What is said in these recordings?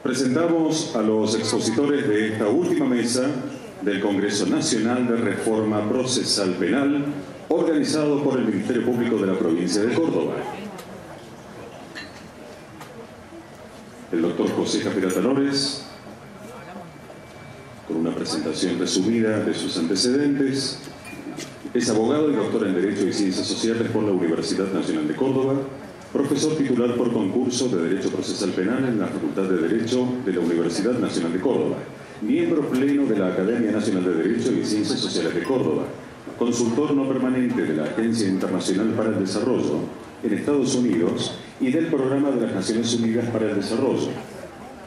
Presentamos a los expositores de esta última mesa del Congreso Nacional de Reforma Procesal Penal, organizado por el Ministerio Público de la provincia de Córdoba. El doctor José Javier Talores, con una presentación resumida de sus antecedentes, es abogado y doctor en Derecho y Ciencias Sociales por la Universidad Nacional de Córdoba, profesor titular por concurso de Derecho Procesal Penal en la Facultad de Derecho de la Universidad Nacional de Córdoba, miembro pleno de la Academia Nacional de Derecho y Ciencias Sociales de Córdoba, consultor no permanente de la Agencia Internacional para el Desarrollo en Estados Unidos y del Programa de las Naciones Unidas para el Desarrollo,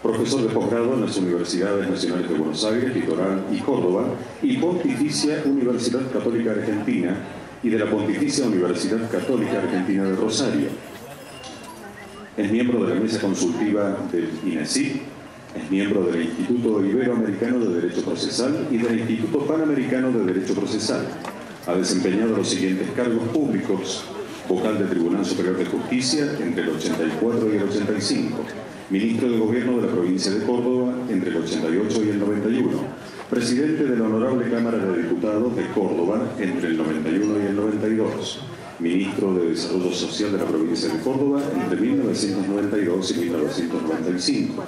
profesor de posgrado en las Universidades Nacionales de Buenos Aires, Litoral y Córdoba y Pontificia Universidad Católica Argentina y de la Pontificia Universidad Católica Argentina de Rosario. Es miembro de la Mesa Consultiva del INECIP, es miembro del Instituto Iberoamericano de Derecho Procesal y del Instituto Panamericano de Derecho Procesal. Ha desempeñado los siguientes cargos públicos: vocal del Tribunal Superior de Justicia entre el 84 y el 85, ministro de Gobierno de la provincia de Córdoba entre el 88 y el 91, presidente de la Honorable Cámara de Diputados de Córdoba entre el 91 y el 92, ministro de Desarrollo Social de la provincia de Córdoba entre 1992 y 1995,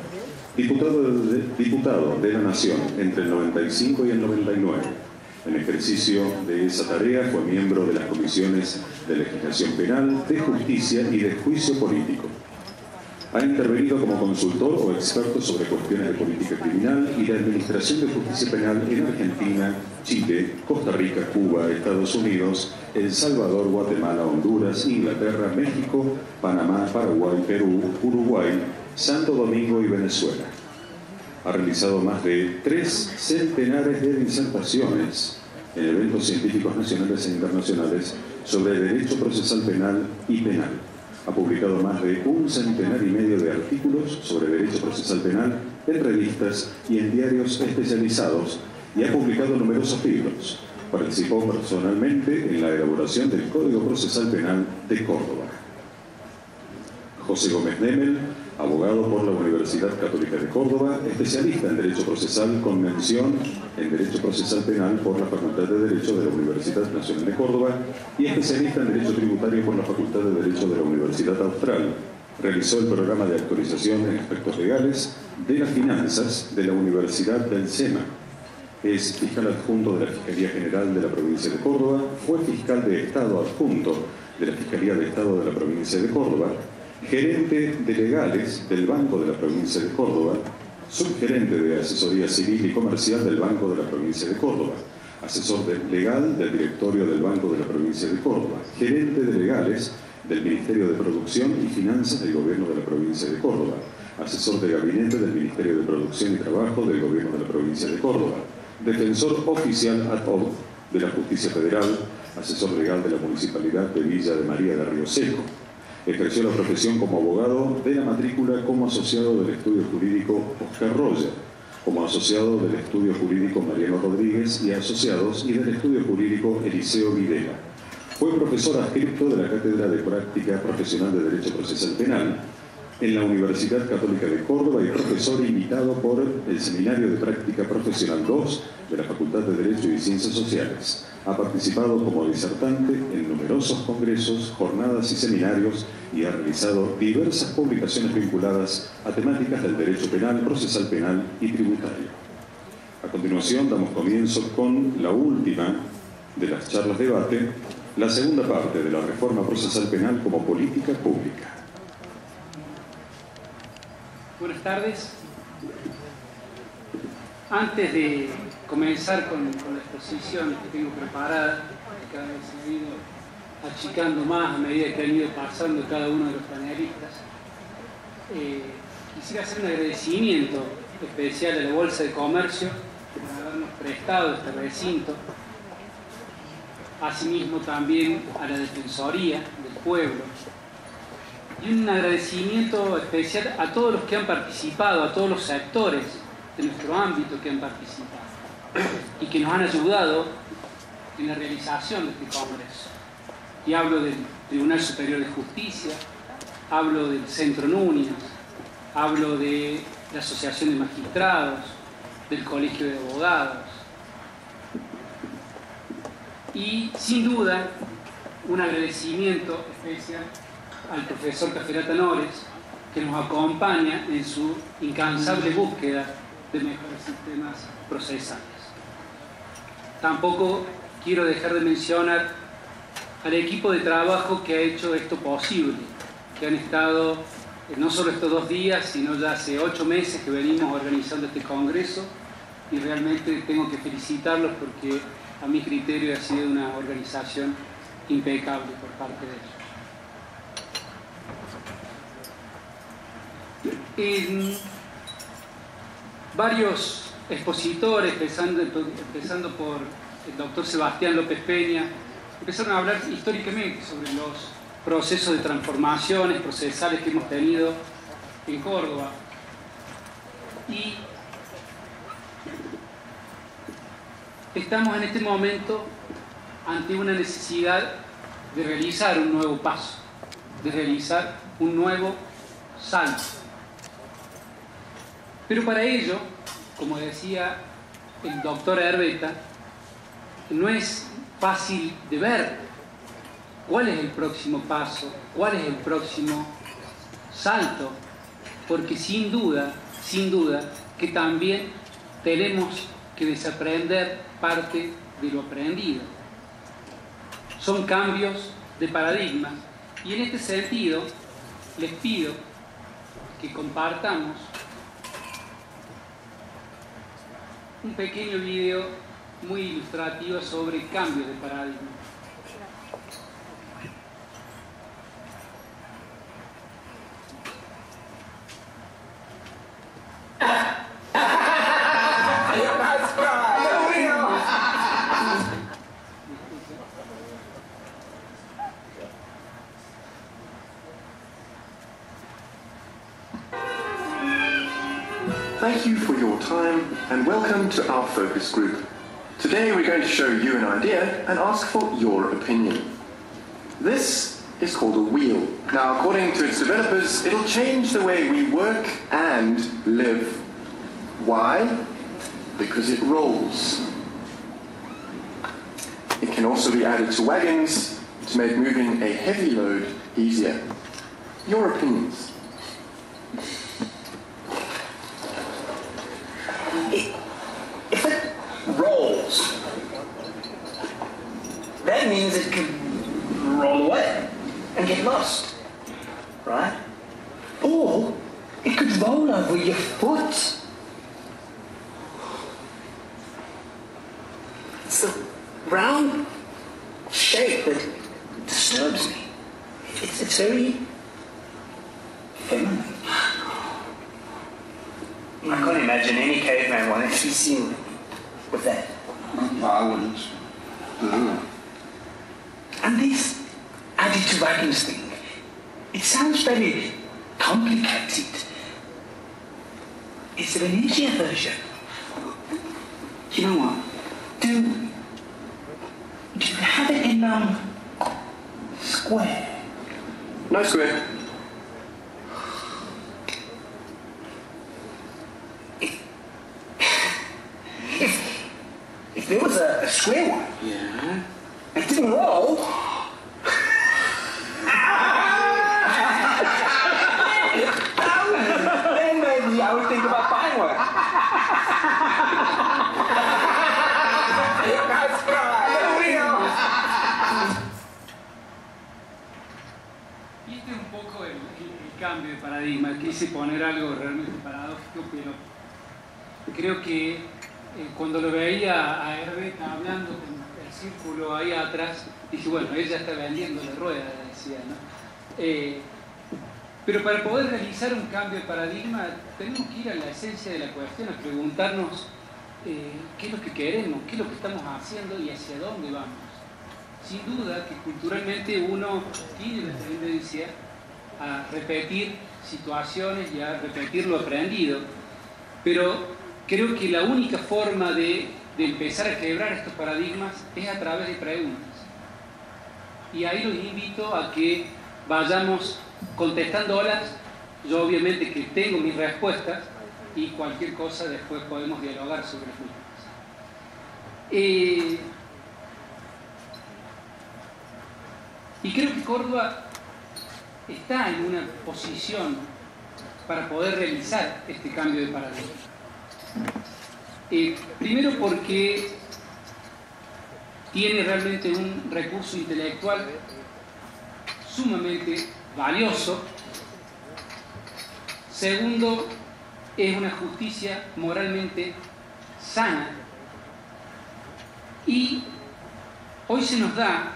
diputado de la Nación entre el 95 y el 99. En ejercicio de esa tarea fue miembro de las comisiones de Legislación Penal, de Justicia y de Juicio Político. Ha intervenido como consultor o experto sobre cuestiones de política criminal y de administración de justicia penal en Argentina, Chile, Costa Rica, Cuba, Estados Unidos, El Salvador, Guatemala, Honduras, Inglaterra, México, Panamá, Paraguay, Perú, Uruguay, Santo Domingo y Venezuela. Ha realizado más de 3 centenares de disertaciones en eventos científicos nacionales e internacionales sobre derecho procesal penal y penal. Ha publicado más de 1,5 centenares de artículos sobre derecho procesal penal en revistas y en diarios especializados y ha publicado numerosos libros. Participó personalmente en la elaboración del Código Procesal Penal de Córdoba. José Gómez Nemel, abogado por la Universidad Católica de Córdoba, especialista en Derecho Procesal con mención en Derecho Procesal Penal por la Facultad de Derecho de la Universidad Nacional de Córdoba y especialista en Derecho Tributario por la Facultad de Derecho de la Universidad Austral. Realizó el programa de actualización en aspectos legales de las finanzas de la Universidad del SEMA. Es fiscal adjunto de la Fiscalía General de la Provincia de Córdoba, fue fiscal de Estado adjunto de la Fiscalía de Estado de la Provincia de Córdoba, gerente de legales del Banco de la Provincia de Córdoba, subgerente de Asesoría Civil y Comercial del Banco de la Provincia de Córdoba, asesor legal del Directorio del Banco de la Provincia de Córdoba, gerente de legales del Ministerio de Producción y Finanzas del Gobierno de la Provincia de Córdoba, asesor de gabinete del Ministerio de Producción y Trabajo del Gobierno de la Provincia de Córdoba, defensor oficial ad hoc de la Justicia Federal, asesor legal de la Municipalidad de Villa de María de Río Seco. Ejerció la profesión como abogado de la matrícula como asociado del estudio jurídico Oscar Roger, como asociado del estudio jurídico Mariano Rodríguez y asociados y del estudio jurídico Eliseo Videla. Fue profesor adscrito de la Cátedra de Práctica Profesional de Derecho Procesal Penal en la Universidad Católica de Córdoba y profesor invitado por el Seminario de Práctica Profesional 2 de la Facultad de Derecho y Ciencias Sociales. Ha participado como disertante en numerosos congresos, jornadas y seminarios y ha realizado diversas publicaciones vinculadas a temáticas del derecho penal, procesal penal y tributario. A continuación damos comienzo con la última de las charlas de debate, la segunda parte de la reforma procesal penal como política pública. Buenas tardes. Antes de comenzar con la exposición que tengo preparada, que cada vez se ha ido achicando más a medida que han ido pasando cada uno de los panelistas, quisiera hacer un agradecimiento especial a la Bolsa de Comercio por habernos prestado este recinto, asimismo también a la Defensoría del Pueblo, y un agradecimiento especial a todos los que han participado, a todos los sectores de nuestro ámbito que han participado y que nos han ayudado en la realización de este congreso. Y hablo del Tribunal Superior de Justicia, hablo del Centro Núñez, hablo de la Asociación de Magistrados, del Colegio de Abogados. Y sin duda, un agradecimiento especial al profesor Caferata Nores, que nos acompaña en su incansable búsqueda de mejores sistemas procesales. Tampoco quiero dejar de mencionar al equipo de trabajo que ha hecho esto posible, que han estado no solo estos 2 días, sino ya hace 8 meses que venimos organizando este congreso, y realmente tengo que felicitarlos porque a mi criterio ha sido una organización impecable por parte de ellos. Varios expositores, empezando por el doctor Sebastián López Peña, empezaron a hablar históricamente sobre los procesos de transformaciones procesales que hemos tenido en Córdoba. Y estamos en este momento ante una necesidad de realizar un nuevo paso, de realizar un nuevo salto. Pero para ello, como decía el doctor Herbeta, no es fácil de ver cuál es el próximo paso, cuál es el próximo salto, porque sin duda que también tenemos que desaprender parte de lo aprendido. Son cambios de paradigmas, y en este sentido les pido que compartamos un pequeño video muy ilustrativo sobre cambios de paradigma. Thank you for your time and welcome to our focus group. Today we're going to show you an idea and ask for your opinion. This is called a wheel. Now, according to its developers, it'll change the way we work and live. Why? Because it rolls. It can also be added to wagons to make moving a heavy load easier. Your opinions? If it rolls, that means it can roll away and get lost, right? Or it could roll over your foot. It's the round shape that disturbs me. It's very feminine. I can't imagine any caveman wanting to be seen with that. I wouldn't. And this added to wagons thing, it sounds very complicated. Is there an easier version? You know what? Do you have it in square? No square. If there was a square one, Yeah. it didn't roll. Then maybe I would think about buying one. Y este es un poco el cambio de paradigma. Quise poner algo realmente paradójico, pero creo que cuando lo veía a Herbeta hablando con el círculo ahí atrás, dije, bueno, ella está vendiendo la rueda, decía, ¿no? Pero para poder realizar un cambio de paradigma tenemos que ir a la esencia de la cuestión, a preguntarnos qué es lo que queremos, qué es lo que estamos haciendo y hacia dónde vamos. Sin duda que culturalmente uno tiene la tendencia a repetir situaciones y a repetir lo aprendido, pero creo que la única forma de empezar a quebrar estos paradigmas es a través de preguntas. Y ahí los invito a que vayamos contestándolas. Yo obviamente que tengo mis respuestas, y cualquier cosa después podemos dialogar sobre las mismas. Y creo que Córdoba está en una posición para poder realizar este cambio de paradigma. Primero porque tiene realmente un recurso intelectual sumamente valioso. Segundo, es una justicia moralmente sana. Y hoy se nos da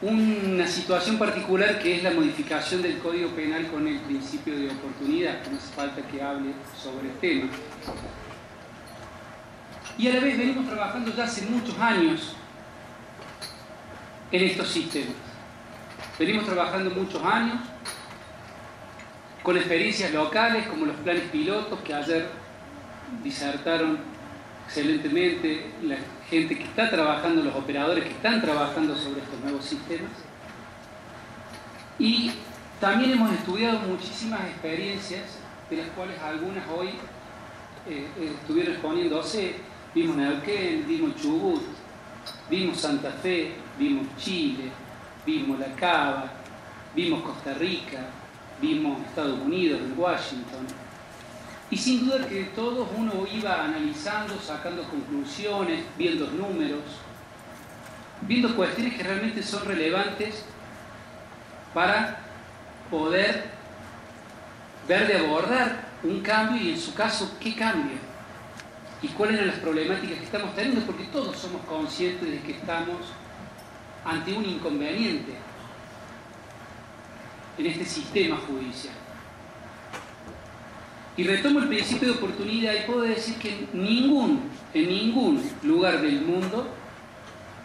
una situación particular, que es la modificación del Código Penal con el principio de oportunidad. No hace falta que hable sobre el tema. Y a la vez venimos trabajando ya hace muchos años en estos sistemas. Venimos trabajando muchos años con experiencias locales como los planes pilotos, que ayer disertaron excelentemente la gente que está trabajando, los operadores que están trabajando sobre estos nuevos sistemas. Y también hemos estudiado muchísimas experiencias, de las cuales algunas hoy estuvieron exponiéndose. Vimos Neuquén, vimos Chubut, vimos Santa Fe, vimos Chile, vimos La Cava, vimos Costa Rica, vimos Estados Unidos, en Washington. Y sin duda que de todos uno iba analizando, sacando conclusiones, viendo números, viendo cuestiones que realmente son relevantes para poder ver de abordar un cambio, y en su caso, ¿qué cambio? Y cuáles eran las problemáticas que estamos teniendo, porque todos somos conscientes de que estamos ante un inconveniente en este sistema judicial. Y retomo el principio de oportunidad y puedo decir que en ningún lugar del mundo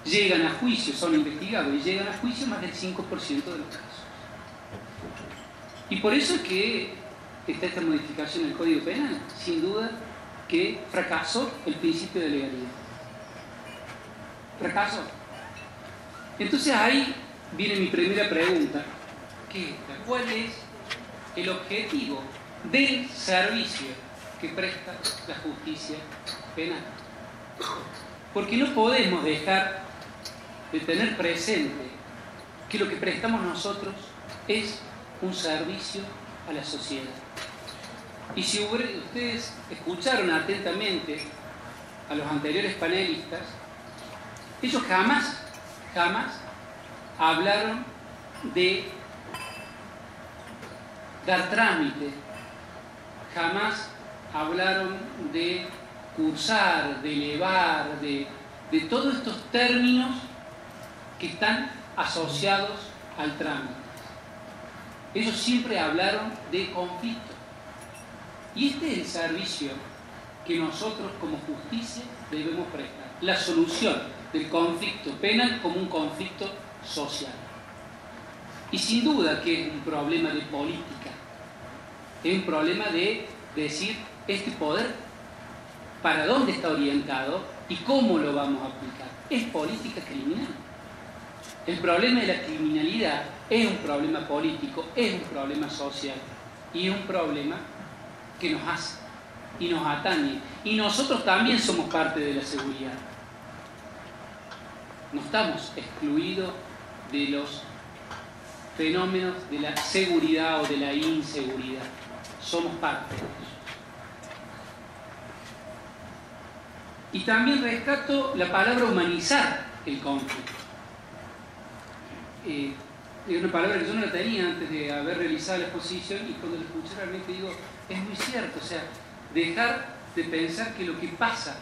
llegan a juicio, son investigados y llegan a juicio más del 5% de los casos. Y por eso es que está esta modificación del Código Penal. Sin duda que fracasó el principio de legalidad. Fracasó. Entonces ahí viene mi primera pregunta, que es esta: ¿cuál es el objetivo del servicio que presta la justicia penal? Porque no podemos dejar de tener presente que lo que prestamos nosotros es un servicio a la sociedad. Y si ustedes escucharon atentamente a los anteriores panelistas, ellos jamás hablaron de dar trámite, jamás hablaron de cursar, de elevar, de todos estos términos que están asociados al trámite. Ellos siempre hablaron de conflicto. Y este es el servicio que nosotros como justicia debemos prestar. La solución del conflicto penal como un conflicto social. Y sin duda que es un problema de política. Es un problema de decir, este poder, ¿para dónde está orientado y cómo lo vamos a aplicar? Es política criminal. El problema de la criminalidad es un problema político, es un problema social y es un problema que nos hace y nos atañe. Y nosotros también somos parte de la seguridad. No estamos excluidos de los fenómenos de la seguridad o de la inseguridad. Somos parte de ellos. Y también rescato la palabra humanizar el conflicto. Es una palabra que yo no la tenía antes de haber realizado la exposición, y cuando la escuché realmente digo, es muy cierto. O sea, dejar de pensar que lo que pasa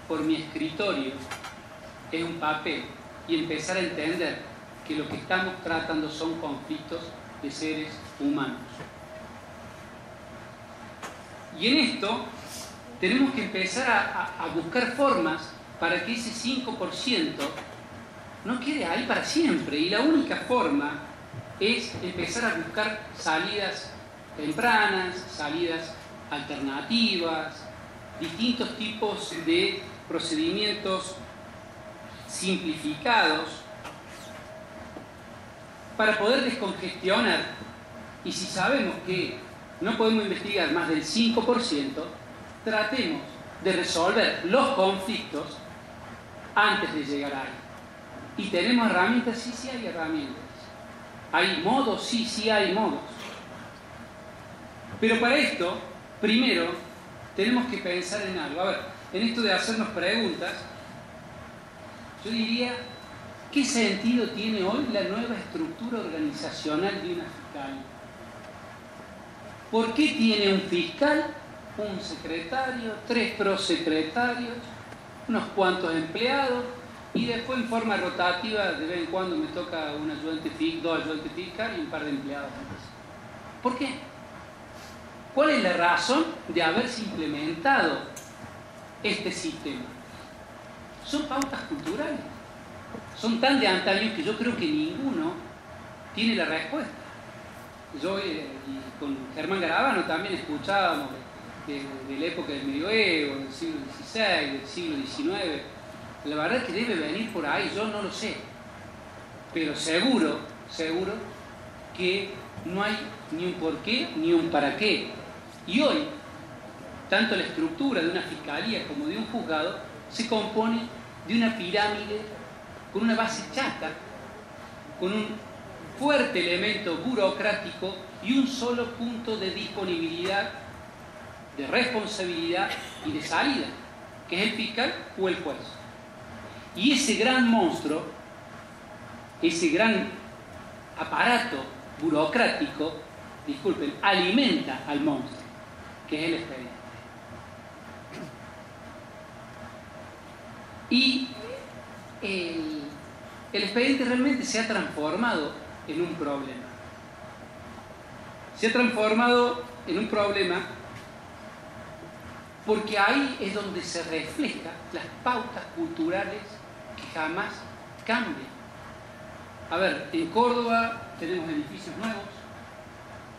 por mi escritorio es un papel y empezar a entender que lo que estamos tratando son conflictos de seres humanos. Y en esto tenemos que empezar a buscar formas para que ese 5% no quede ahí para siempre. Y la única forma es empezar a buscar salidas tempranas, salidas alternativas, distintos tipos de procedimientos simplificados para poder descongestionar. Y si sabemos que no podemos investigar más del 5%, tratemos de resolver los conflictos antes de llegar ahí. ¿Y tenemos herramientas? Sí, sí hay herramientas. ¿Hay modos? Sí, sí hay modos. Pero para esto, primero, tenemos que pensar en algo. A ver, en esto de hacernos preguntas, yo diría, ¿qué sentido tiene hoy la nueva estructura organizacional de una fiscalía? ¿Por qué tiene un fiscal, un secretario, 3 prosecretarios, unos cuantos empleados, y después en forma rotativa de vez en cuando me toca un ayudante fiscal, 2 ayudantes fiscales y un par de empleados más? ¿Por qué? ¿Cuál es la razón de haberse implementado este sistema? Son pautas culturales. Son tan de antaño que yo creo que ninguno tiene la respuesta. Yo y con Germán Garabano también escuchábamos de la época del medioevo, del siglo XVI, del siglo XIX. La verdad es que debe venir por ahí, yo no lo sé. Pero seguro que no hay ni un por qué ni un para qué. Y hoy, tanto la estructura de una fiscalía como de un juzgado se compone de una pirámide con una base chata, con un fuerte elemento burocrático y un solo punto de disponibilidad, de responsabilidad y de salida, que es el fiscal o el juez. Y ese gran monstruo, ese gran aparato burocrático, disculpen, alimenta al monstruo, que es el expediente. Y el expediente realmente se ha transformado en un problema. Se ha transformado en un problema porque ahí es donde se reflejan las pautas culturales que jamás cambian. A ver, en Córdoba tenemos edificios nuevos,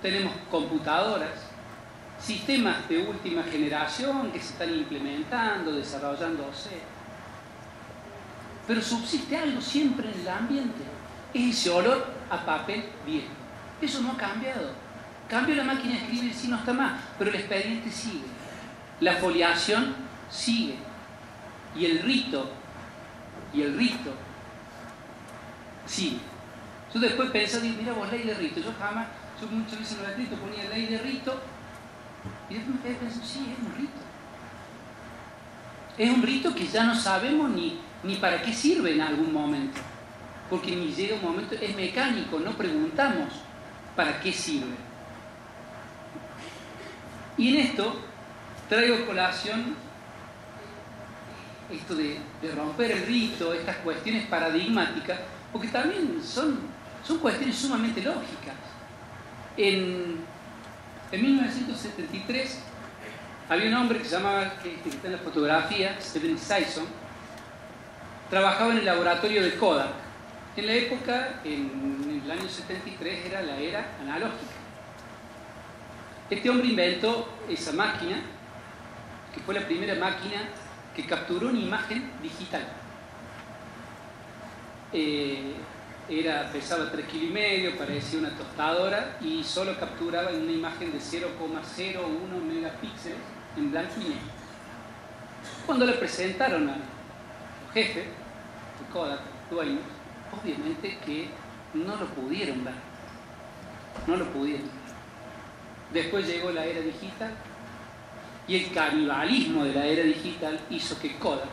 tenemos computadoras, sistemas de última generación que se están implementando, desarrollándose. Pero subsiste algo siempre en el ambiente, es ese olor a papel viejo. Eso no ha cambiado. Cambió la máquina de escribir, sí, no está más, pero el expediente sigue. La foliación sigue. Y el rito sigue. Yo después pensé, mira vos, ley de rito. Yo muchas veces en el escrito ponía ley de rito, y después me pensé, sí, es un rito. Es un rito que ya no sabemos ni para qué sirve en algún momento. Porque ni llega un momento, es mecánico, no preguntamos para qué sirve. Y en esto traigo a colación esto de romper el rito, estas cuestiones paradigmáticas, porque también son cuestiones sumamente lógicas. En 1973 había un hombre que se llamaba, que está en la fotografía, Stephen Sison, trabajaba en el laboratorio de Kodak. En la época, en el año 73, era la era analógica. Este hombre inventó esa máquina, que fue la primera máquina que capturó una imagen digital. Pesaba 3,5 kilos, parecía una tostadora y solo capturaba una imagen de 0,01 megapíxeles en blanco y negro. Cuando le presentaron al jefe de Kodak, dueños, obviamente que no lo pudieron ver. No lo pudieron ver. Después llegó la era digital y el canibalismo de la era digital hizo que Kodak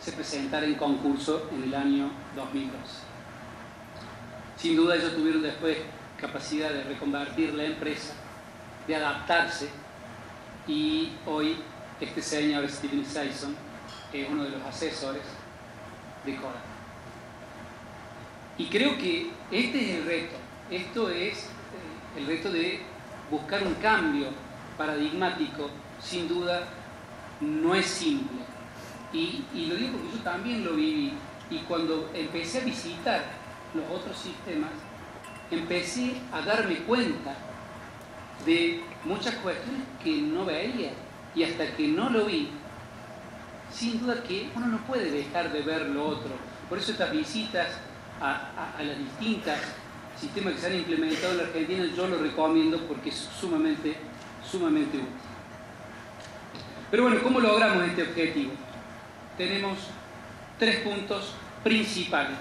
se presentara en concurso en el año 2012. Sin duda ellos tuvieron después capacidad de reconvertir la empresa, de adaptarse, y hoy este señor Stephen Sison es uno de los asesores de Kodak. Y creo que este es el reto. Esto es el reto de buscar un cambio paradigmático. Sin duda no es simple. Y lo digo porque yo también lo viví. Y cuando empecé a visitar los otros sistemas, empecé a darme cuenta de muchas cuestiones que no veía. Y hasta que no lo vi, sin duda que uno no puede dejar de ver lo otro. Por eso estas visitas a las distintas sistema que se han implementado en la Argentina, yo lo recomiendo porque es sumamente útil. Pero bueno, ¿cómo logramos este objetivo? Tenemos 3 puntos principales.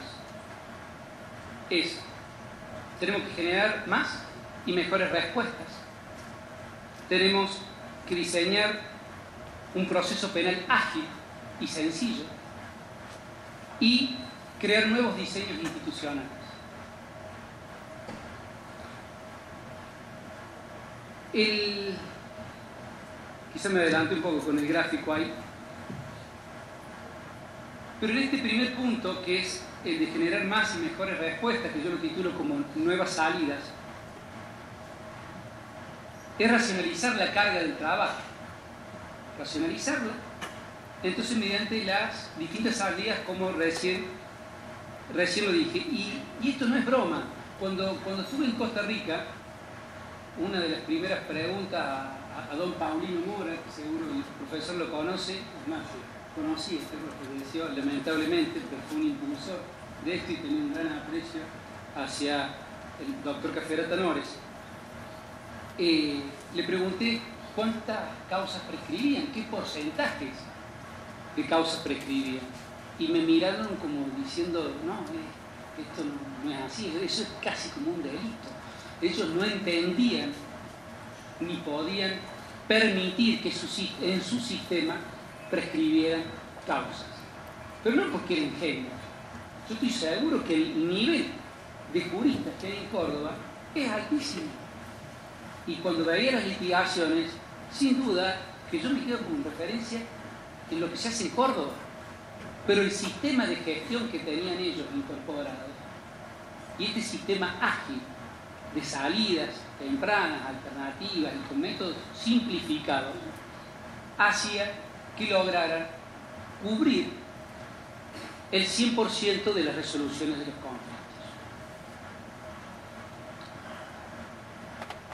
Tenemos que generar más y mejores respuestas. Tenemos que diseñar un proceso penal ágil y sencillo y crear nuevos diseños institucionales. Quizá me adelante un poco con el gráfico ahí, pero en este primer punto, que es el de generar más y mejores respuestas, que yo lo titulo como nuevas salidas, es racionalizar la carga del trabajo, racionalizarla, entonces mediante las distintas salidas, como recién lo dije, y esto no es broma. Cuando estuve en Costa Rica, una de las primeras preguntas a don Paulino Mora, que seguro el profesor lo conoce, además conocí este profesor, lamentablemente, pero fue un impulsor de esto y tenía un gran aprecio hacia el doctor Caferata Nores. Le pregunté cuántas causas prescribían, qué porcentajes de causas prescribían, y me miraron como diciendo, no, esto no es así, eso es casi como un delito. Ellos no entendían ni podían permitir que en su sistema prescribieran causas, pero no porque eran genios. Yo estoy seguro que el nivel de juristas que hay en Córdoba es altísimo, y cuando veía las litigaciones, sin duda que yo me quedo con referencia en lo que se hace en Córdoba, pero el sistema de gestión que tenían ellos incorporado y este sistema ágil de salidas tempranas, alternativas y con métodos simplificados hacía que lograran cubrir el 100% de las resoluciones de los conflictos.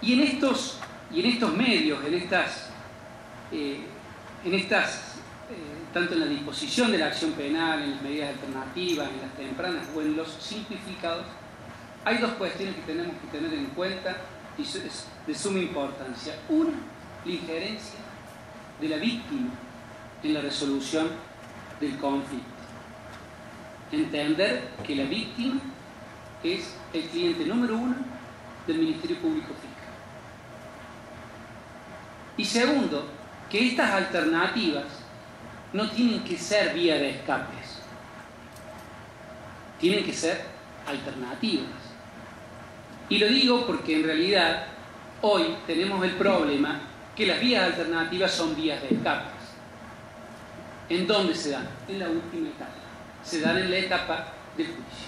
Y en estos medios, tanto en la disposición de la acción penal, en las medidas alternativas, en las tempranas o en los simplificados, hay 2 cuestiones que tenemos que tener en cuenta y es de suma importancia. Una, la injerencia de la víctima en la resolución del conflicto. Entender que la víctima es el cliente número 1 del Ministerio Público Fiscal. Y segundo, que estas alternativas no tienen que ser vía de escapes, tienen que ser alternativas. Y lo digo porque en realidad hoy tenemos el problema que las vías alternativas son vías de escapes. ¿En dónde se dan? En la última etapa. Se dan en la etapa del juicio.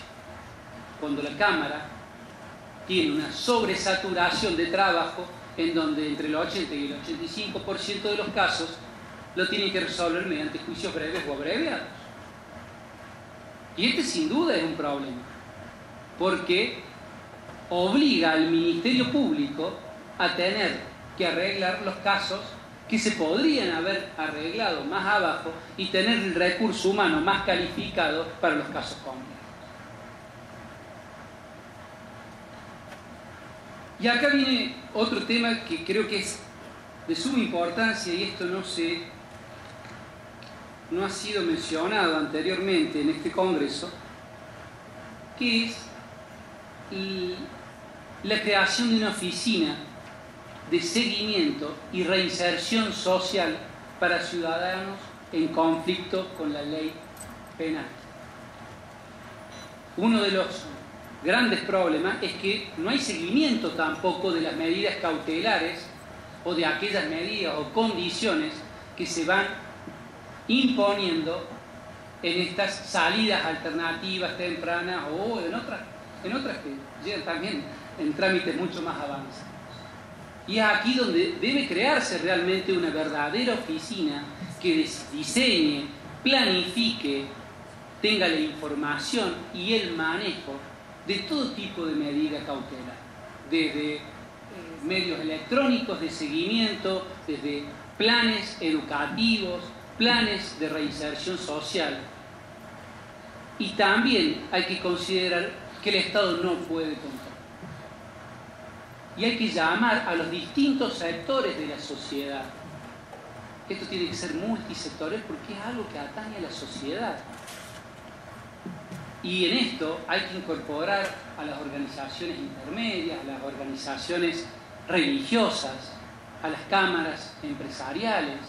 Cuando la Cámara tiene una sobresaturación de trabajo en donde entre el 80 y el 85% de los casos lo tienen que resolver mediante juicios breves o abreviados. Y este sin duda es un problema, porque obliga al Ministerio Público a tener que arreglar los casos que se podrían haber arreglado más abajo y tener el recurso humano más calificado para los casos complejos. Y acá viene otro tema que creo que es de suma importancia, y esto no ha sido mencionado anteriormente en este Congreso, que es la creación de una oficina de seguimiento y reinserción social para ciudadanos en conflicto con la ley penal. Uno de los grandes problemas es que no hay seguimiento tampoco de las medidas cautelares o de aquellas medidas o condiciones que se van imponiendo en estas salidas alternativas tempranas o en otras que llegan también en trámites mucho más avanzados. Y es aquí donde debe crearse realmente una verdadera oficina que diseñe, planifique, tenga la información y el manejo de todo tipo de medida cautelar, desde medios electrónicos de seguimiento, desde planes educativos, planes de reinserción social. Y también hay que considerar que el Estado no puede contar y hay que llamar a los distintos sectores de la sociedad. Esto tiene que ser multisectorial porque es algo que atañe a la sociedad. Y en esto hay que incorporar a las organizaciones intermedias, a las organizaciones religiosas, a las cámaras empresariales,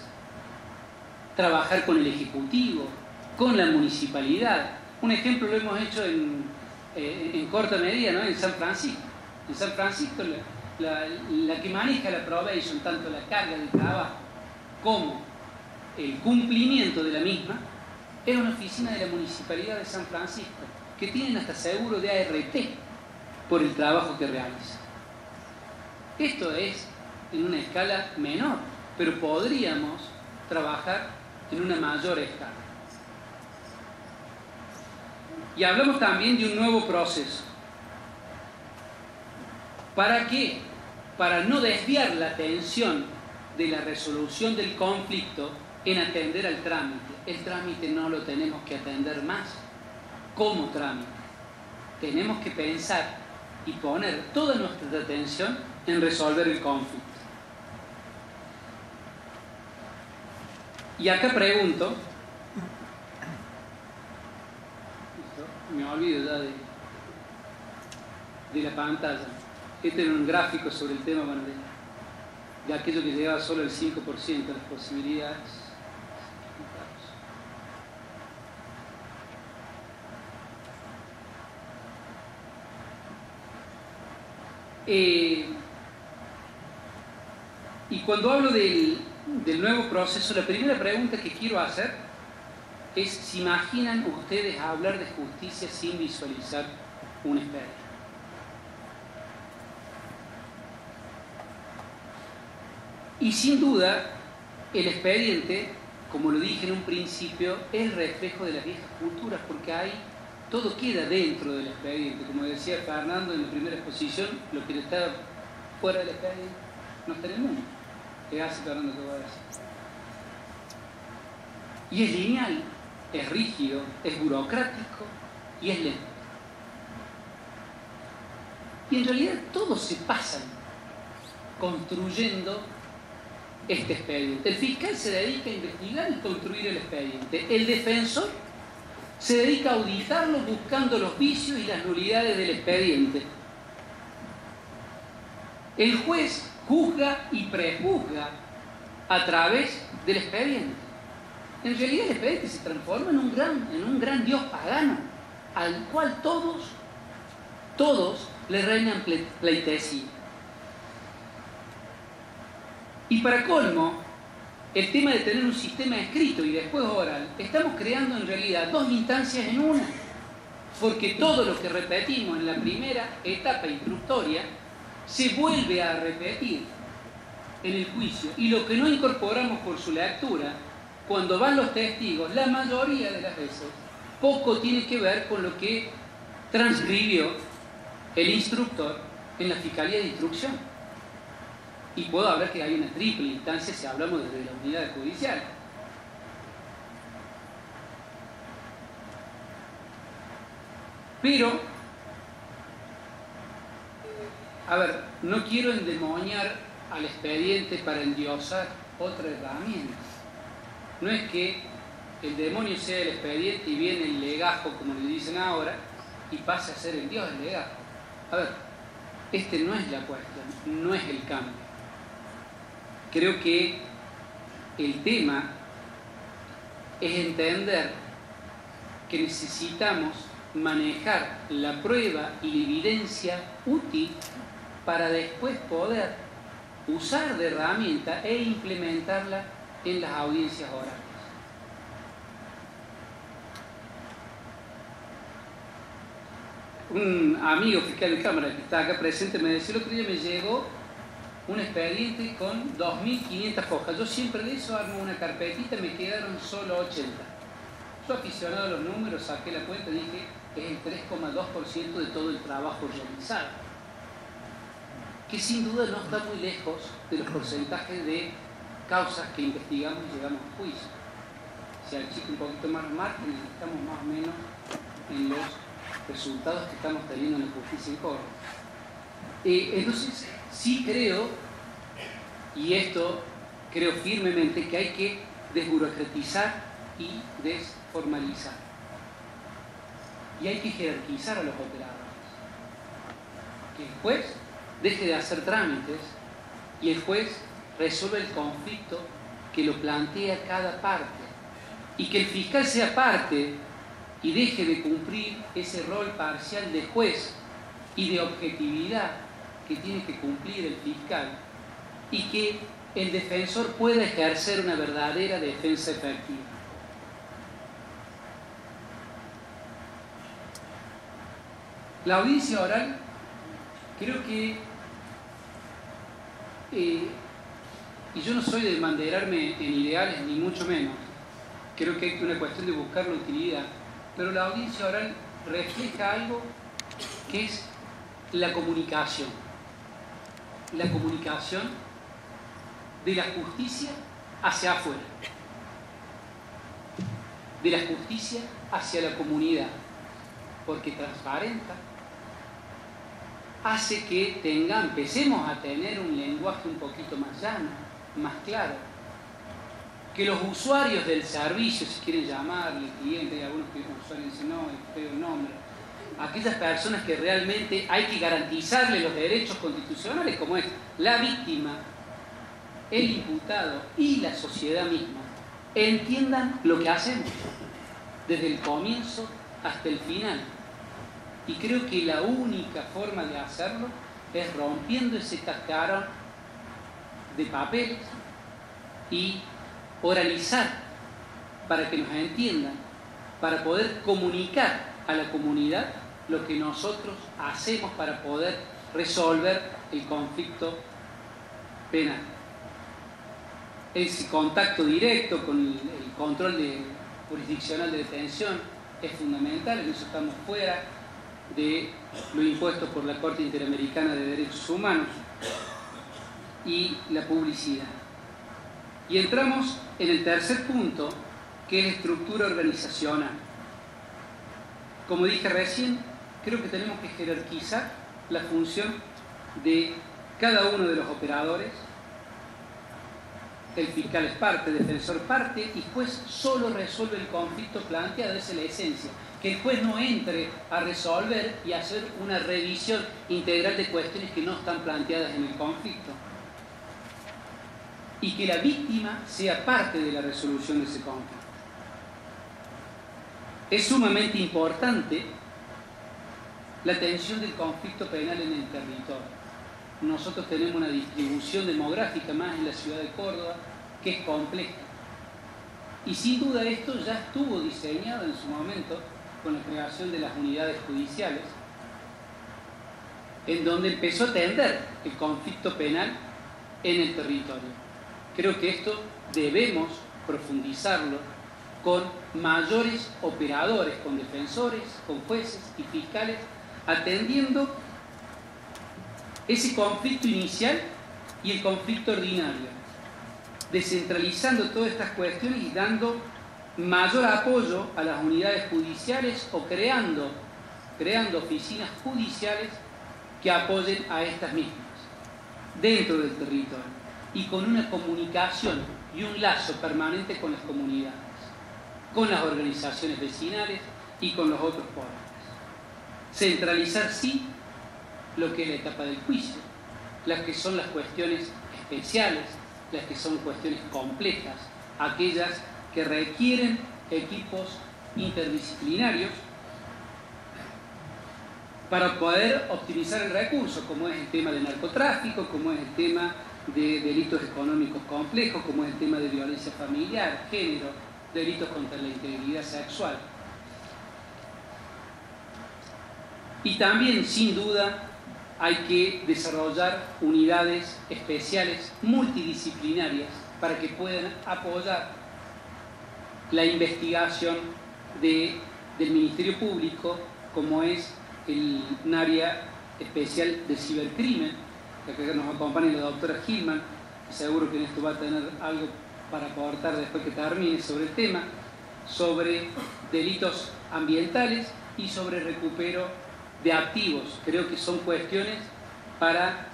trabajar con el Ejecutivo, con la municipalidad. Un ejemplo lo hemos hecho en corta medida, ¿no? En San Francisco. En San Francisco la que maneja la probation, tanto la carga de trabajo como el cumplimiento de la misma, es una oficina de la Municipalidad de San Francisco, que tienen hasta seguro de ART por el trabajo que realiza. Esto es en una escala menor, pero podríamos trabajar en una mayor escala. Y hablamos también de un nuevo proceso. ¿Para qué? Para no desviar la atención de la resolución del conflicto en atender al trámite. El trámite no lo tenemos que atender más como trámite. Tenemos que pensar y poner toda nuestra atención en resolver el conflicto. Y acá pregunto, me olvido ya de la pantalla. Este era un gráfico sobre el tema, bueno, de aquello que llegaba solo el 5% de las posibilidades. Y cuando hablo del nuevo proceso, la primera pregunta que quiero hacer es: ¿se imaginan ustedes hablar de justicia sin visualizar un expediente? Y sin duda, el expediente, como lo dije en un principio, es el reflejo de las viejas culturas, porque ahí todo queda dentro del expediente. Como decía Fernando en la primera exposición, lo que está fuera del expediente no está en el mundo. ¿Qué hace Fernando? ¿Qué va a decir? Y es lineal, es rígido, es burocrático y es lento. Y en realidad todos se pasan construyendo este expediente. El fiscal se dedica a investigar y construir el expediente. El defensor se dedica a auditarlo buscando los vicios y las nulidades del expediente. El juez juzga y prejuzga a través del expediente. En realidad el expediente se transforma en un gran dios pagano al cual todos le reinan pleitesía. Y para colmo, el tema de tener un sistema escrito y después oral, estamos creando en realidad dos instancias en una, porque todo lo que repetimos en la primera etapa instructoria se vuelve a repetir en el juicio, y lo que no incorporamos por su lectura, cuando van los testigos, la mayoría de las veces, poco tiene que ver con lo que transcribió el instructor en la Fiscalía de Instrucción. Y puedo hablar que hay una triple instancia si hablamos desde la unidad judicial. Pero, a ver, no quiero endemoniar al expediente para endiosar otra herramienta. No es que el demonio sea el expediente y viene el legajo, como le dicen ahora, y pase a ser el dios del legajo. A ver, este no es la cuestión, no es el cambio. Creo que el tema es entender que necesitamos manejar la prueba y la evidencia útil para después poder usar de herramienta e implementarla en las audiencias orales. Un amigo fiscal de Cámara que está acá presente me decía: el otro día me llegó un expediente con 2.500 hojas. Yo siempre de eso armo una carpetita, me quedaron solo 80. Yo, aficionado a los números, saqué la cuenta y dije: es el 3,2% de todo el trabajo realizado, que sin duda no está muy lejos de los porcentajes de causas que investigamos y llevamos a juicio. Si achica un poquito más el margen, estamos más o menos en los resultados que estamos teniendo en la justicia en Córdoba. Entonces, Sí creo, y esto creo firmemente, que hay que desburocratizar y desformalizar. Y hay que jerarquizar a los operadores. Que el juez deje de hacer trámites y el juez resuelva el conflicto que lo plantea cada parte. Y que el fiscal sea parte y deje de cumplir ese rol parcial de juez y de objetividad que tiene que cumplir el fiscal, y que el defensor pueda ejercer una verdadera defensa efectiva. La audiencia oral, creo que, y yo no soy de manderarme en ideales, ni mucho menos, creo que hay una cuestión de buscar la utilidad, pero la audiencia oral refleja algo que es la comunicación de la justicia hacia afuera, de la justicia hacia la comunidad, porque transparenta, hace que empecemos a tener un lenguaje un poquito más llano, más claro, que los usuarios del servicio, si quieren llamarle clientes, hay algunos que usuarios dicen no, es feo el nombre, aquellas personas que realmente hay que garantizarle los derechos constitucionales, como es la víctima, el imputado y la sociedad misma, entiendan lo que hacemos desde el comienzo hasta el final. Y creo que la única forma de hacerlo es rompiendo ese cascarón de papeles y oralizar para que nos entiendan, para poder comunicar a la comunidad lo que nosotros hacemos para poder resolver el conflicto penal. Ese contacto directo con el control jurisdiccional de detención es fundamental, en eso estamos fuera de lo impuesto por la Corte Interamericana de Derechos Humanos, y la publicidad. Y entramos en el tercer punto, que es la estructura organizacional. Como dije recién, creo que tenemos que jerarquizar la función de cada uno de los operadores. El fiscal es parte, el defensor parte, y juez solo resuelve el conflicto planteado. Esa es la esencia. Que el juez no entre a resolver y hacer una revisión integral de cuestiones que no están planteadas en el conflicto. Y que la víctima sea parte de la resolución de ese conflicto. Es sumamente importante la atención del conflicto penal en el territorio. Nosotros tenemos una distribución demográfica más en la ciudad de Córdoba que es compleja. Y sin duda esto ya estuvo diseñado en su momento con la creación de las unidades judiciales, en donde empezó a atender el conflicto penal en el territorio. Creo que esto debemos profundizarlo con mayores operadores, con defensores, con jueces y fiscales, atendiendo ese conflicto inicial y el conflicto ordinario, descentralizando todas estas cuestiones y dando mayor apoyo a las unidades judiciales o creando oficinas judiciales que apoyen a estas mismas dentro del territorio y con una comunicación y un lazo permanente con las comunidades, con las organizaciones vecinales y con los otros poderes. Centralizar sí lo que es la etapa del juicio, las que son las cuestiones especiales, las que son cuestiones complejas, aquellas que requieren equipos interdisciplinarios para poder optimizar el recurso, como es el tema del narcotráfico, como es el tema de delitos económicos complejos, como es el tema de violencia familiar, género, delitos contra la integridad sexual. Y también, sin duda, hay que desarrollar unidades especiales multidisciplinarias para que puedan apoyar la investigación del Ministerio Público, como es un área especial de cibercrimen, que nos acompaña la doctora Gilman, seguro que en esto va a tener algo para aportar después que termine sobre el tema, sobre delitos ambientales y sobre recupero de activos. Creo que son cuestiones para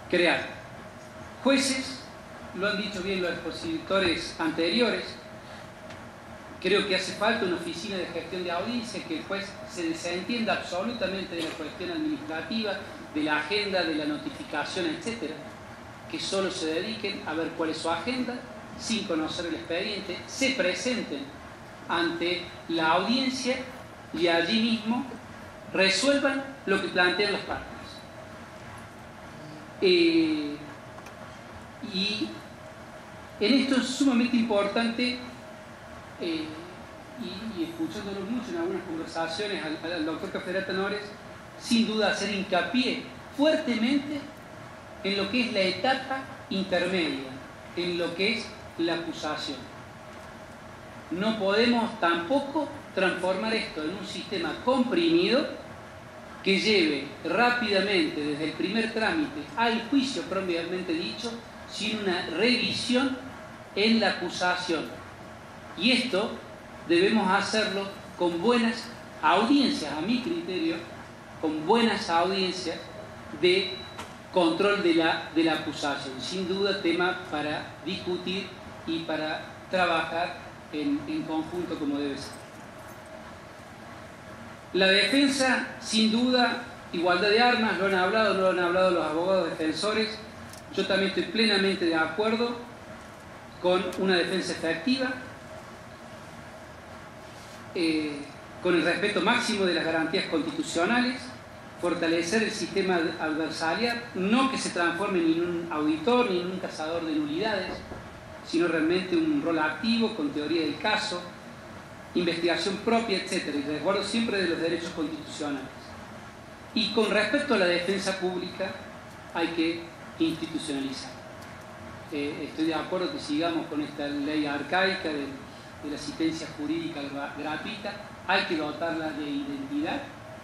crear jueces, lo han dicho bien los expositores anteriores. Creo que hace falta una oficina de gestión de audiencia, que el juez se desentienda absolutamente de la cuestión administrativa, de la agenda, de la notificación, etc. Que solo se dediquen a ver cuál es su agenda, sin conocer el expediente, se presenten ante la audiencia y allí mismo resuelvan lo que plantean las partes. Y en esto es sumamente importante, y escuchándolo mucho en algunas conversaciones al doctor Caferata Nores, sin duda hacer hincapié fuertemente en lo que es la etapa intermedia, en lo que es la acusación. No podemos tampoco transformar esto en un sistema comprimido que lleve rápidamente desde el primer trámite al juicio propiamente dicho, sin una revisión en la acusación. Y esto debemos hacerlo con buenas audiencias, a mi criterio, con buenas audiencias de control de la acusación. Sin duda tema para discutir y para trabajar en conjunto como debe ser. La defensa, sin duda, igualdad de armas, lo han hablado los abogados defensores. Yo también estoy plenamente de acuerdo con una defensa efectiva, con el respeto máximo de las garantías constitucionales, fortalecer el sistema adversarial, no que se transforme ni en un auditor ni en un cazador de nulidades, sino realmente un rol activo con teoría del caso, investigación propia, etc. Y resguardo siempre de los derechos constitucionales. Y con respecto a la defensa pública, hay que institucionalizar. Estoy de acuerdo que sigamos con esta ley arcaica de la asistencia jurídica gratuita, hay que dotarla de identidad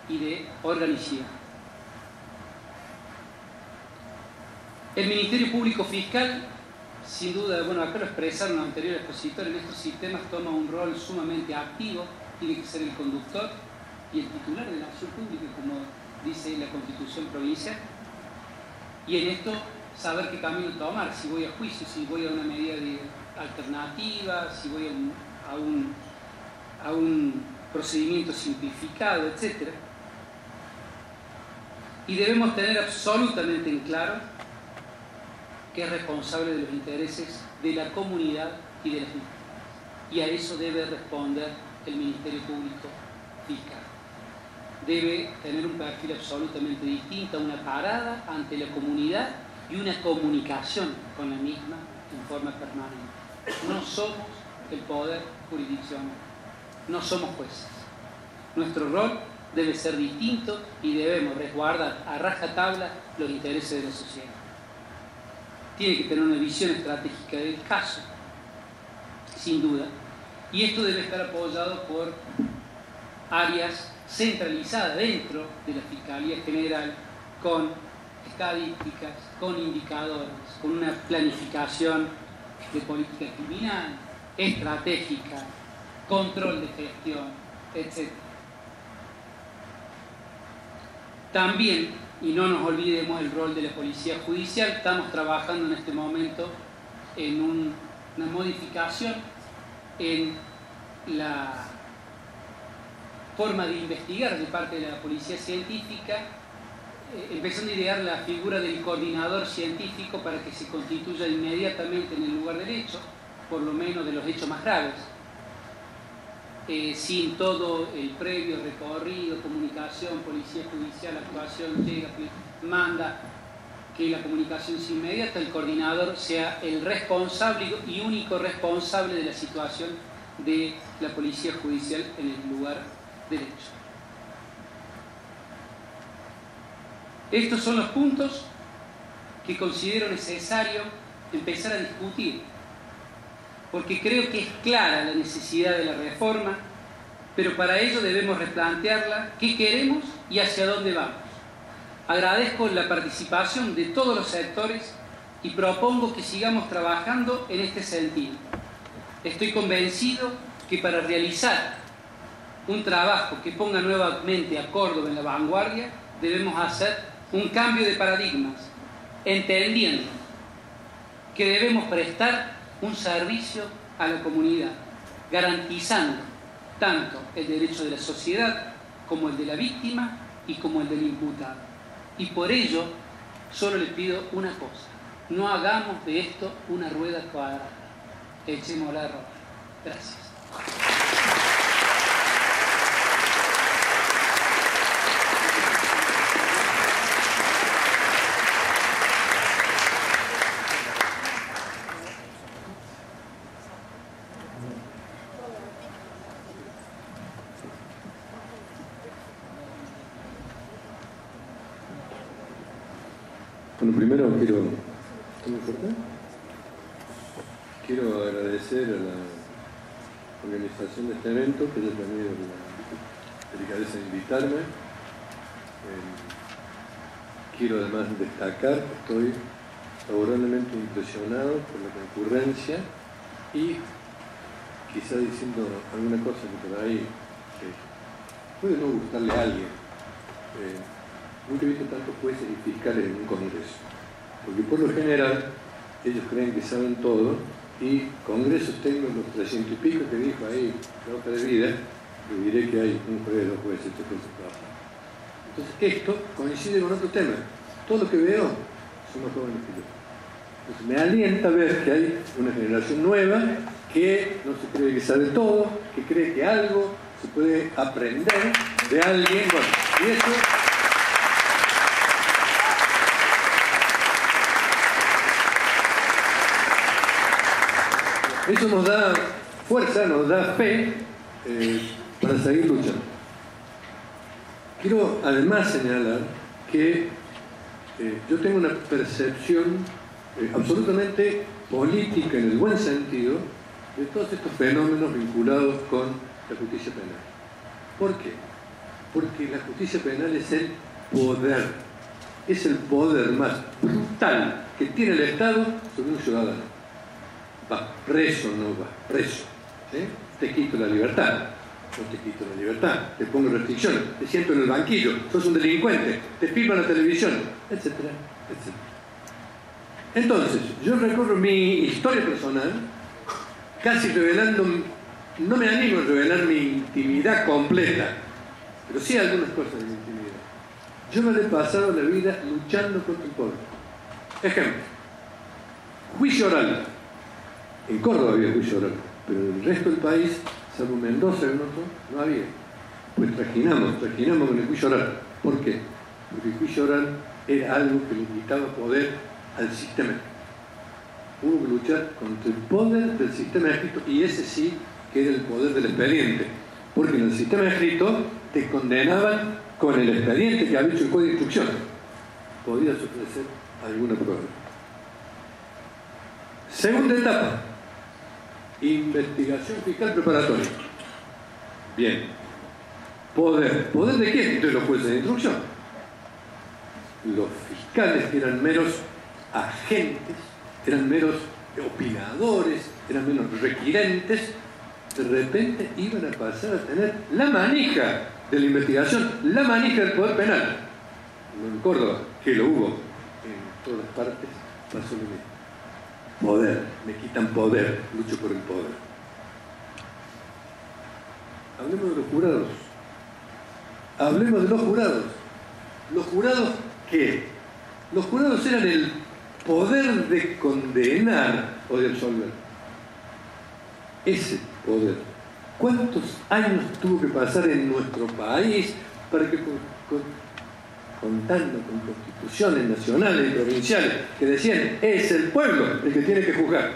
y de organicidad. El Ministerio Público Fiscal, sin duda, bueno, acá lo expresaron los anteriores expositores, en estos sistemas toma un rol sumamente activo, tiene que ser el conductor y el titular de la acción pública, como dice la Constitución provincial, y en esto saber qué camino tomar, si voy a juicio, si voy a una medida alternativa, si voy a un procedimiento simplificado, etc. Y debemos tener absolutamente en claro que es responsable de los intereses de la comunidad y de las víctimas. Y a eso debe responder el Ministerio Público Fiscal. Debe tener un perfil absolutamente distinto, una parada ante la comunidad y una comunicación con la misma en forma permanente. No somos el poder jurisdiccional, no somos jueces. Nuestro rol debe ser distinto y debemos resguardar a rajatabla los intereses de la sociedad. Tiene que tener una visión estratégica del caso, sin duda, y esto debe estar apoyado por áreas centralizadas dentro de la Fiscalía General, con estadísticas, con indicadores, con una planificación de política criminal, estratégica, control de gestión, etc. También, y no nos olvidemos el rol de la Policía Judicial, estamos trabajando en este momento en una modificación en la forma de investigar de parte de la Policía Científica, empezando a idear la figura del coordinador científico para que se constituya inmediatamente en el lugar del hecho, por lo menos de los hechos más graves, sin todo el previo recorrido, comunicación, policía judicial, actuación, llega, manda que la comunicación sea inmediata, el coordinador sea el responsable y único responsable de la situación de la policía judicial en el lugar del hecho. Estos son los puntos que considero necesario empezar a discutir, porque creo que es clara la necesidad de la reforma, pero para ello debemos replantearla, qué queremos y hacia dónde vamos. Agradezco la participación de todos los sectores y propongo que sigamos trabajando en este sentido. Estoy convencido que para realizar un trabajo que ponga nuevamente a Córdoba en la vanguardia, debemos hacer un cambio de paradigmas, entendiendo que debemos prestar un servicio a la comunidad, garantizando tanto el derecho de la sociedad como el de la víctima y como el del imputado. Y por ello, solo les pido una cosa: no hagamos de esto una rueda cuadrada, echémosla a rodar. Gracias. Bueno, primero quiero agradecer a la organización de este evento, que haya tenido la delicadeza de invitarme. Quiero además destacar que estoy favorablemente impresionado por la concurrencia y quizá diciendo alguna cosa que por ahí puede no gustarle a alguien. Nunca he visto tantos jueces y fiscales en un congreso, porque por lo general ellos creen que saben todo, y congresos tengo los 300 y pico que dijo ahí la hoja de vida, le diré que hay un juez, dos jueces, tres jueces trabajando. Entonces esto coincide con otro tema. Todo lo que veo son más jóvenes que yo. Entonces me alienta ver que hay una generación nueva que no se cree que sabe todo, que cree que algo se puede aprender de alguien. Bueno, y eso nos da fuerza, nos da fe para seguir luchando. Quiero además señalar que yo tengo una percepción absolutamente política en el buen sentido de todos estos fenómenos vinculados con la justicia penal. ¿Por qué? Porque la justicia penal es el poder más brutal que tiene el Estado sobre un ciudadano. Va preso, no va preso, ¿sí? Te quito la libertad, no te quito la libertad, te pongo restricciones, te siento en el banquillo, sos un delincuente, te filman la televisión, etcétera, etcétera. Entonces, yo recorro mi historia personal, casi revelando, no me animo a revelar mi intimidad completa, pero sí algunas cosas de mi intimidad. Yo me he pasado la vida luchando contra el poder. Ejemplo, juicio oral. En Córdoba había juicio oral, pero en el resto del país, salvo Mendoza y en otro, no había. Pues trajinamos con el juicio oral. ¿Por qué? Porque el juicio oral era algo que le quitaba poder al sistema. Hubo que luchar contra el poder del sistema escrito, y ese sí que era el poder del expediente. Porque en el sistema escrito te condenaban con el expediente que había hecho el Código de Instrucción. Podías ofrecer alguna prueba. Segunda etapa. Investigación fiscal preparatoria. Bien. Poder. ¿Poder de quién? De los jueces de instrucción. Los fiscales eran meros agentes, eran meros opinadores, eran menos requirentes. De repente iban a pasar a tener la manija de la investigación, la manija del poder penal. No en Córdoba, que lo hubo. En todas partes pasó lo mismo. Poder, me quitan poder, lucho por el poder. Hablemos de los jurados. Hablemos de los jurados. ¿Los jurados qué? Los jurados eran el poder de condenar o de absolver. Ese poder. ¿Cuántos años tuvo que pasar en nuestro país para que contando con constituciones nacionales y provinciales que decían, es el pueblo el que tiene que juzgar?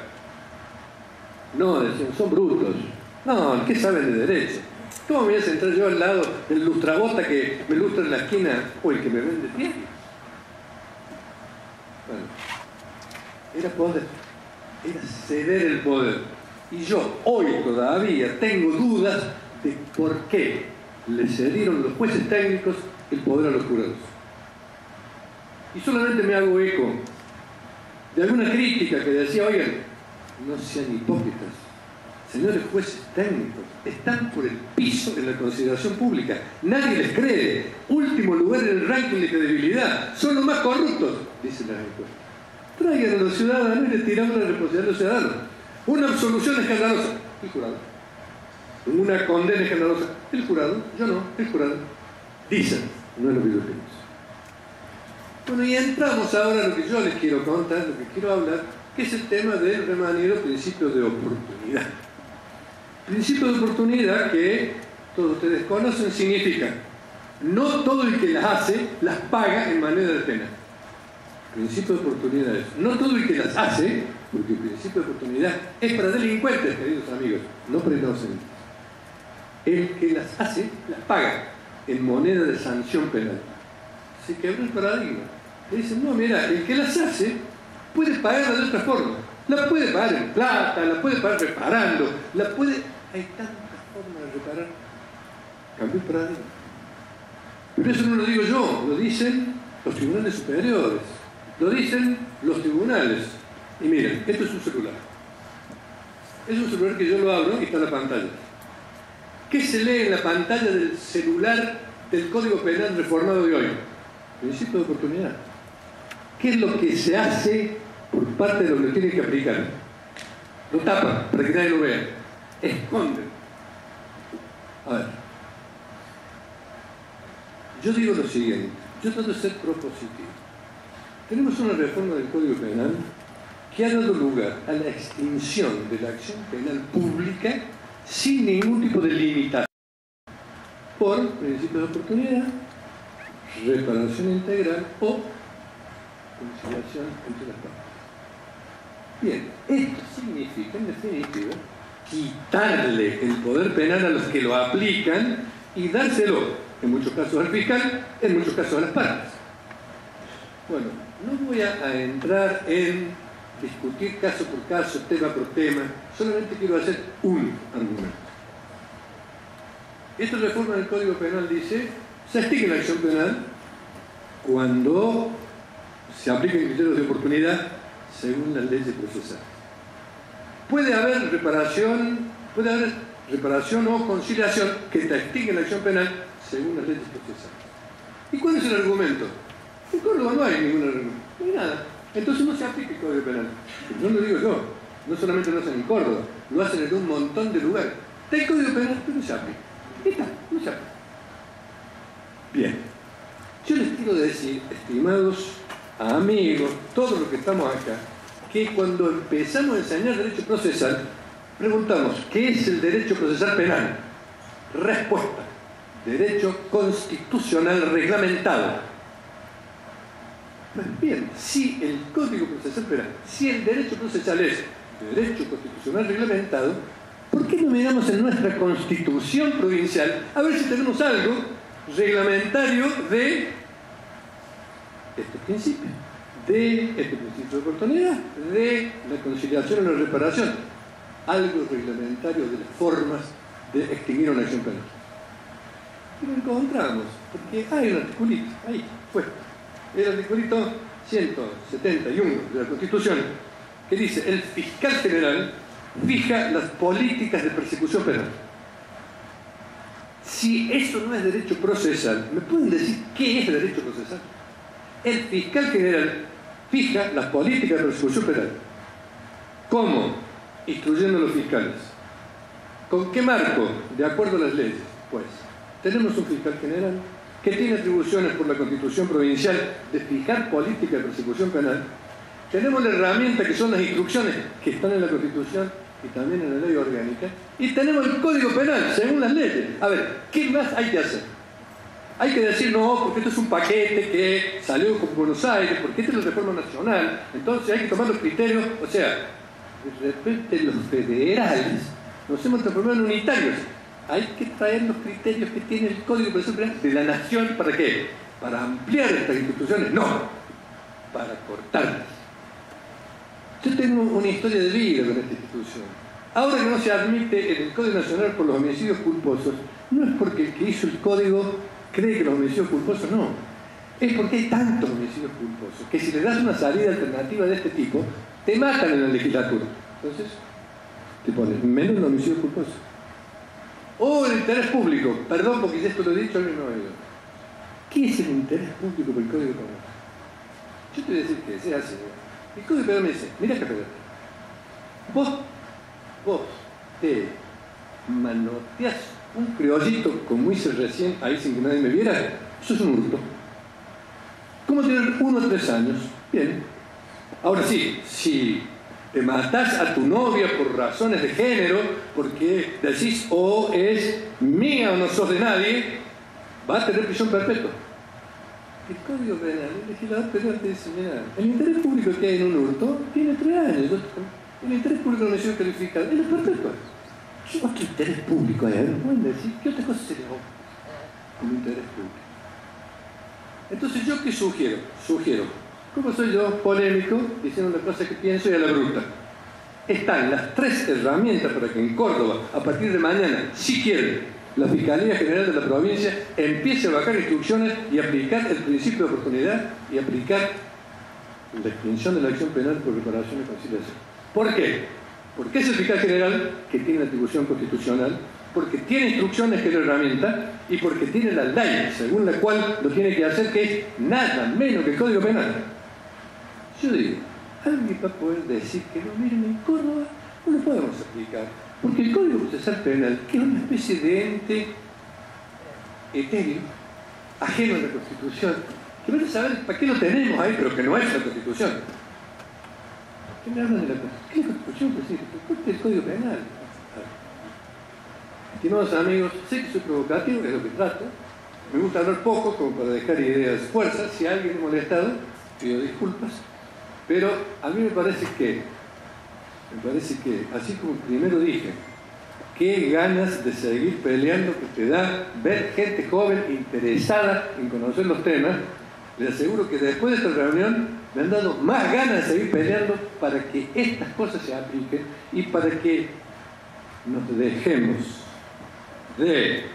No, decían, son brutos. No, ¿qué saben de derecho? ¿Cómo me voy a sentar yo al lado del lustrabota que me lustra en la esquina o el que me vende pie? Bueno, era poder, era ceder el poder. Y yo hoy todavía tengo dudas de por qué le cedieron los jueces técnicos el poder a los jurados. Y solamente me hago eco de alguna crítica que decía, oigan, no sean hipócritas, señores jueces técnicos, están por el piso en la consideración pública. Nadie les cree. Último lugar en el ranking de credibilidad. Son los más corruptos, dicen las encuestas. Traigan a los ciudadanos y les tiramos la responsabilidad a los ciudadanos. Una absolución escandalosa, el jurado. Una condena escandalosa, el jurado. Yo no, el jurado. Dicen, no es lo que yo pienso. Bueno, y entramos ahora a lo que yo les quiero contar, lo que quiero hablar, que es el tema del remanido principio de oportunidad. Principio de oportunidad que todos ustedes conocen significa no todo el que las hace las paga en manera de pena. Principio de oportunidad es no todo el que las hace, porque el principio de oportunidad es para delincuentes, queridos amigos, no para inocentes. El que las hace las paga en moneda de sanción penal. Se quebró el paradigma. Le dicen, no, mira, el que las hace puede pagarla de otra forma. La puede pagar en plata, la puede pagar reparando, la puede... Hay tantas formas de reparar. Cambió el paradigma. Pero eso no lo digo yo, lo dicen los tribunales superiores, lo dicen los tribunales. Y miren, esto es un celular. Es un celular que yo lo abro y está en la pantalla. ¿Qué se lee en la pantalla del celular del Código Penal reformado de hoy? Principio de oportunidad. ¿Qué es lo que se hace por parte de lo que tienen que aplicar? Lo tapan para que nadie lo vea. Esconden. A ver. Yo digo lo siguiente. Yo trato de ser propositivo. Tenemos una reforma del Código Penal que ha dado lugar a la extinción de la acción penal pública sin ningún tipo de limitación por principio de oportunidad, reparación integral o conciliación entre las partes. Bien, esto significa, en definitiva, quitarle el poder penal a los que lo aplican y dárselo, en muchos casos al fiscal, en muchos casos a las partes. Bueno, no voy a entrar en discutir caso por caso, tema por tema, solamente quiero hacer un argumento. Esta reforma del Código Penal dice, se extingue la acción penal cuando se apliquen criterios de oportunidad según las leyes procesales. Puede haber reparación o conciliación que te extingue la acción penal según las leyes procesales. ¿Y cuál es el argumento? En Córdoba no hay ningún argumento, no hay nada. Entonces no se aplica el Código Penal. No lo digo yo, no solamente lo hacen en Córdoba, lo hacen en un montón de lugares. Está el Código Penal, pero no se aplica. Está, no se aplica. Bien, yo les quiero decir, estimados amigos, todos los que estamos acá, que cuando empezamos a enseñar derecho procesal, preguntamos, ¿qué es el derecho procesal penal? Respuesta, derecho constitucional reglamentado. Pues bien, si el Código Procesal Penal, si el derecho procesal es derecho constitucional reglamentado, ¿por qué no miramos en nuestra Constitución provincial a ver si tenemos algo reglamentario de este principio? De este principio de oportunidad, de la conciliación o la reparación, algo reglamentario de las formas de extinguir una acción penal. Y lo encontramos, porque hay un articulito, ahí, puesto, el articulito 171 de la Constitución, que dice, el fiscal general fija las políticas de persecución penal. Si eso no es derecho procesal, ¿me pueden decir qué es derecho procesal? El fiscal general fija las políticas de persecución penal. ¿Cómo? Instruyendo a los fiscales. ¿Con qué marco? De acuerdo a las leyes. Pues, tenemos un fiscal general que tiene atribuciones por la Constitución provincial de fijar política de persecución penal. Tenemos la herramienta que son las instrucciones que están en la Constitución y también en la ley orgánica. Y tenemos el Código Penal, según las leyes. A ver, ¿qué más hay que hacer? Hay que decir, no, porque esto es un paquete que salió con Buenos Aires, porque esta es la reforma nacional, entonces hay que tomar los criterios. O sea, de repente los federales nos hemos transformado en unitarios. Hay que traer los criterios que tiene el Código Procesal de la Nación. ¿Para qué? ¿Para ampliar estas instituciones? No, para cortarlas. Yo tengo una historia de vida con esta institución. Ahora que no se admite en el Código Nacional por los homicidios culposos, no es porque el que hizo el Código cree que los homicidios culposos no. Es porque hay tantos homicidios culposos que si le das una salida alternativa de este tipo, te matan en la legislatura. Entonces, te pone menor homicidio culposo. O el interés público. Perdón, porque si esto lo he dicho, alguien no lo ha oído. ¿Qué es el interés público por el Código Penal? Yo te voy a decir que se hace. El Código Penal me dice, mira acá, vos te manoteás un criollito como hice recién, ahí sin que nadie me viera, eso es un hurto. ¿Cómo tener 1 o 3 años? Bien. Ahora sí, si te matás a tu novia por razones de género, porque decís o es mía o no sos de nadie, vas a tener prisión perpetua. El Código Penal, el legislador penal te dice, mira, el interés público que hay en un hurto tiene 3 años. El interés público no homicidio calificado es perpetua. ¿Qué otro interés público hay? ¿No pueden decir? ¿Qué otra cosa sería un interés público? Entonces, ¿yo qué sugiero? ¿Cómo soy yo? Polémico, diciendo una cosa que pienso y a la bruta. Están las 3 herramientas para que en Córdoba, a partir de mañana, si quieren, la Fiscalía General de la provincia empiece a bajar instrucciones y aplicar el principio de oportunidad y aplicar la extinción de la acción penal por reparación y conciliación. ¿Por qué? Porque es el fiscal general que tiene la atribución constitucional, porque tiene instrucciones que es la herramienta y porque tiene la ley según la cual lo tiene que hacer, que es nada menos que el Código Penal. Yo digo, alguien va a poder decir que no, miren, en Córdoba no lo podemos aplicar, porque el Código Procesal Penal, que es una especie de ente etéreo, ajeno a la Constitución, que van a saber para qué lo tenemos ahí, pero que no es la Constitución. ¿Qué me hablan de la Constitución? ¿Qué es la Constitución? Pues sí, el Código Penal. Estimados amigos, sé que soy provocativo, es lo que trato. Me gusta hablar poco, como para dejar ideas fuerzas. Si a alguien me ha molestado, pido disculpas. Pero a mí me parece que, así como primero dije, qué ganas de seguir peleando que te da ver gente joven interesada en conocer los temas. Les aseguro que después de esta reunión me han dado más ganas de seguir peleando para que estas cosas se apliquen y para que nos dejemos de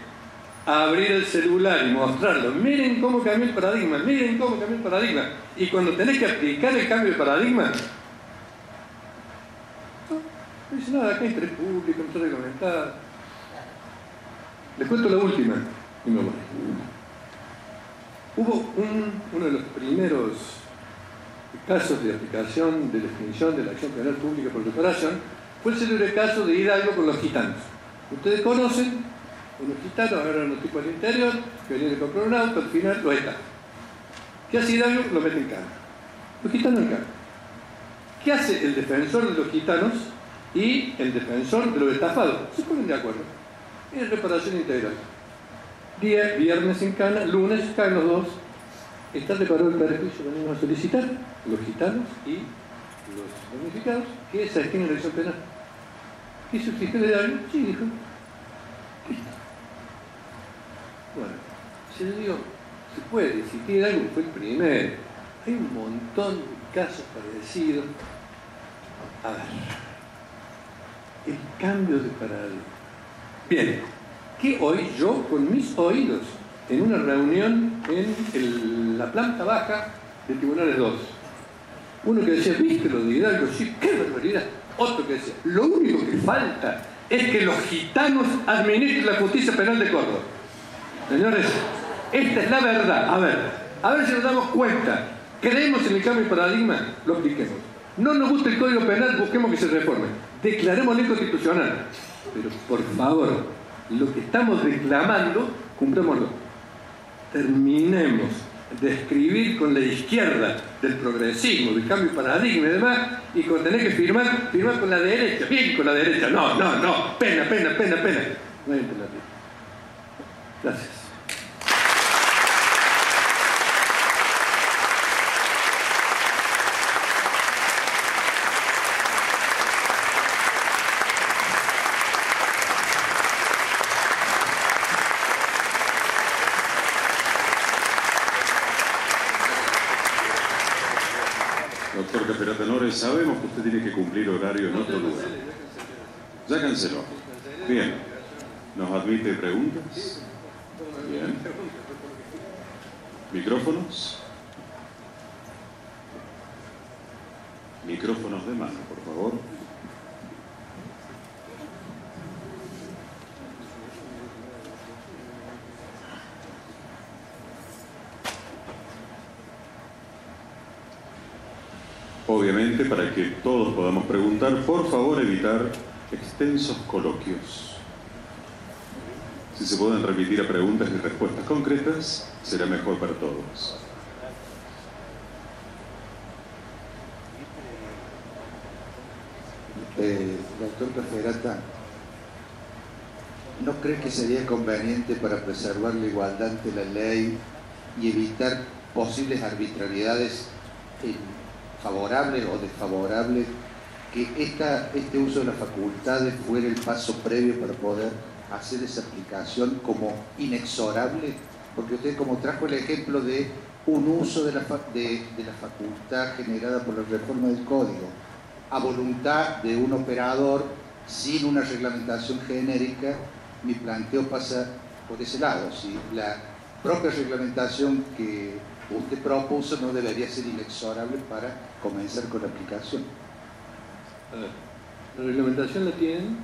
abrir el celular y mostrarlo. Miren cómo cambió el paradigma, miren cómo cambió el paradigma. Y cuando tenés que aplicar el cambio de paradigma, no dice nada, acá hay interés público, no está reglamentado. Les cuento la última y me voy. Hubo uno de los primeros casos de aplicación de la extinción de la acción penal pública por reparación, fue el célebre caso de Hidalgo con los gitanos. Ustedes conocen, unos gitanos, eran unos tipos del interior, que venían a comprar un auto, al final lo están. ¿Qué hace Hidalgo? Lo mete en cana. Los gitanos en cana. ¿Qué hace el defensor de los gitanos y el defensor de los estafados? Se ponen de acuerdo. Es reparación integral. Día, viernes en cana, lunes caen los dos. Está preparado el perjuicio, venimos a solicitar, los gitanos y los damnificados, que se extinga la acción penal. ¿Qué hizo el fiscal de Hidalgo? Sí, dijo. Listo. Bueno, si le digo, se puede, si Hidalgo fue el primero. Hay un montón de casos parecidos. A ver, el cambio de paradigma. Bien, que hoy yo, con mis oídos, en una reunión en la planta baja de Tribunales 2, uno que decía, ¿viste lo de Hidalgo? Sí, qué barbaridad. Otro que decía, lo único que falta es que los gitanos administren la justicia penal de Córdoba. Señores, esta es la verdad. A ver si nos damos cuenta. Creemos en el cambio de paradigma, lo apliquemos. No nos gusta el Código Penal, busquemos que se reforme. Declaremos ley constitucional. Pero, por favor, lo que estamos reclamando, cumplámoslo. Terminemos de escribir con la izquierda del progresismo, del cambio de paradigma y demás, y con tener que firmar con la derecha. Bien con la derecha. No. Pena. No hay alternativa. Gracias. Doctor Caperatanores, sabemos que usted tiene que cumplir horario en otro lugar. Ya canceló. Bien. ¿Nos admite preguntas? Bien. ¿Micrófonos? Micrófonos de mano, por favor. Obviamente, para que todos podamos preguntar, por favor evitar extensos coloquios. Si se pueden remitir a preguntas y respuestas concretas, será mejor para todos. Doctor Caferata, ¿no cree que sería conveniente para preservar la igualdad ante la ley y evitar posibles arbitrariedades favorables o desfavorables, que este uso de las facultades fuera el paso previo para poder hacer esa aplicación como inexorable? Porque usted, como trajo el ejemplo de un uso de la facultad generada por la reforma del Código a voluntad de un operador sin una reglamentación genérica, mi planteo pasa por ese lado. Si la propia reglamentación que usted propuso no debería ser inexorable para comenzar con la aplicación. A ver, la reglamentación la tienen,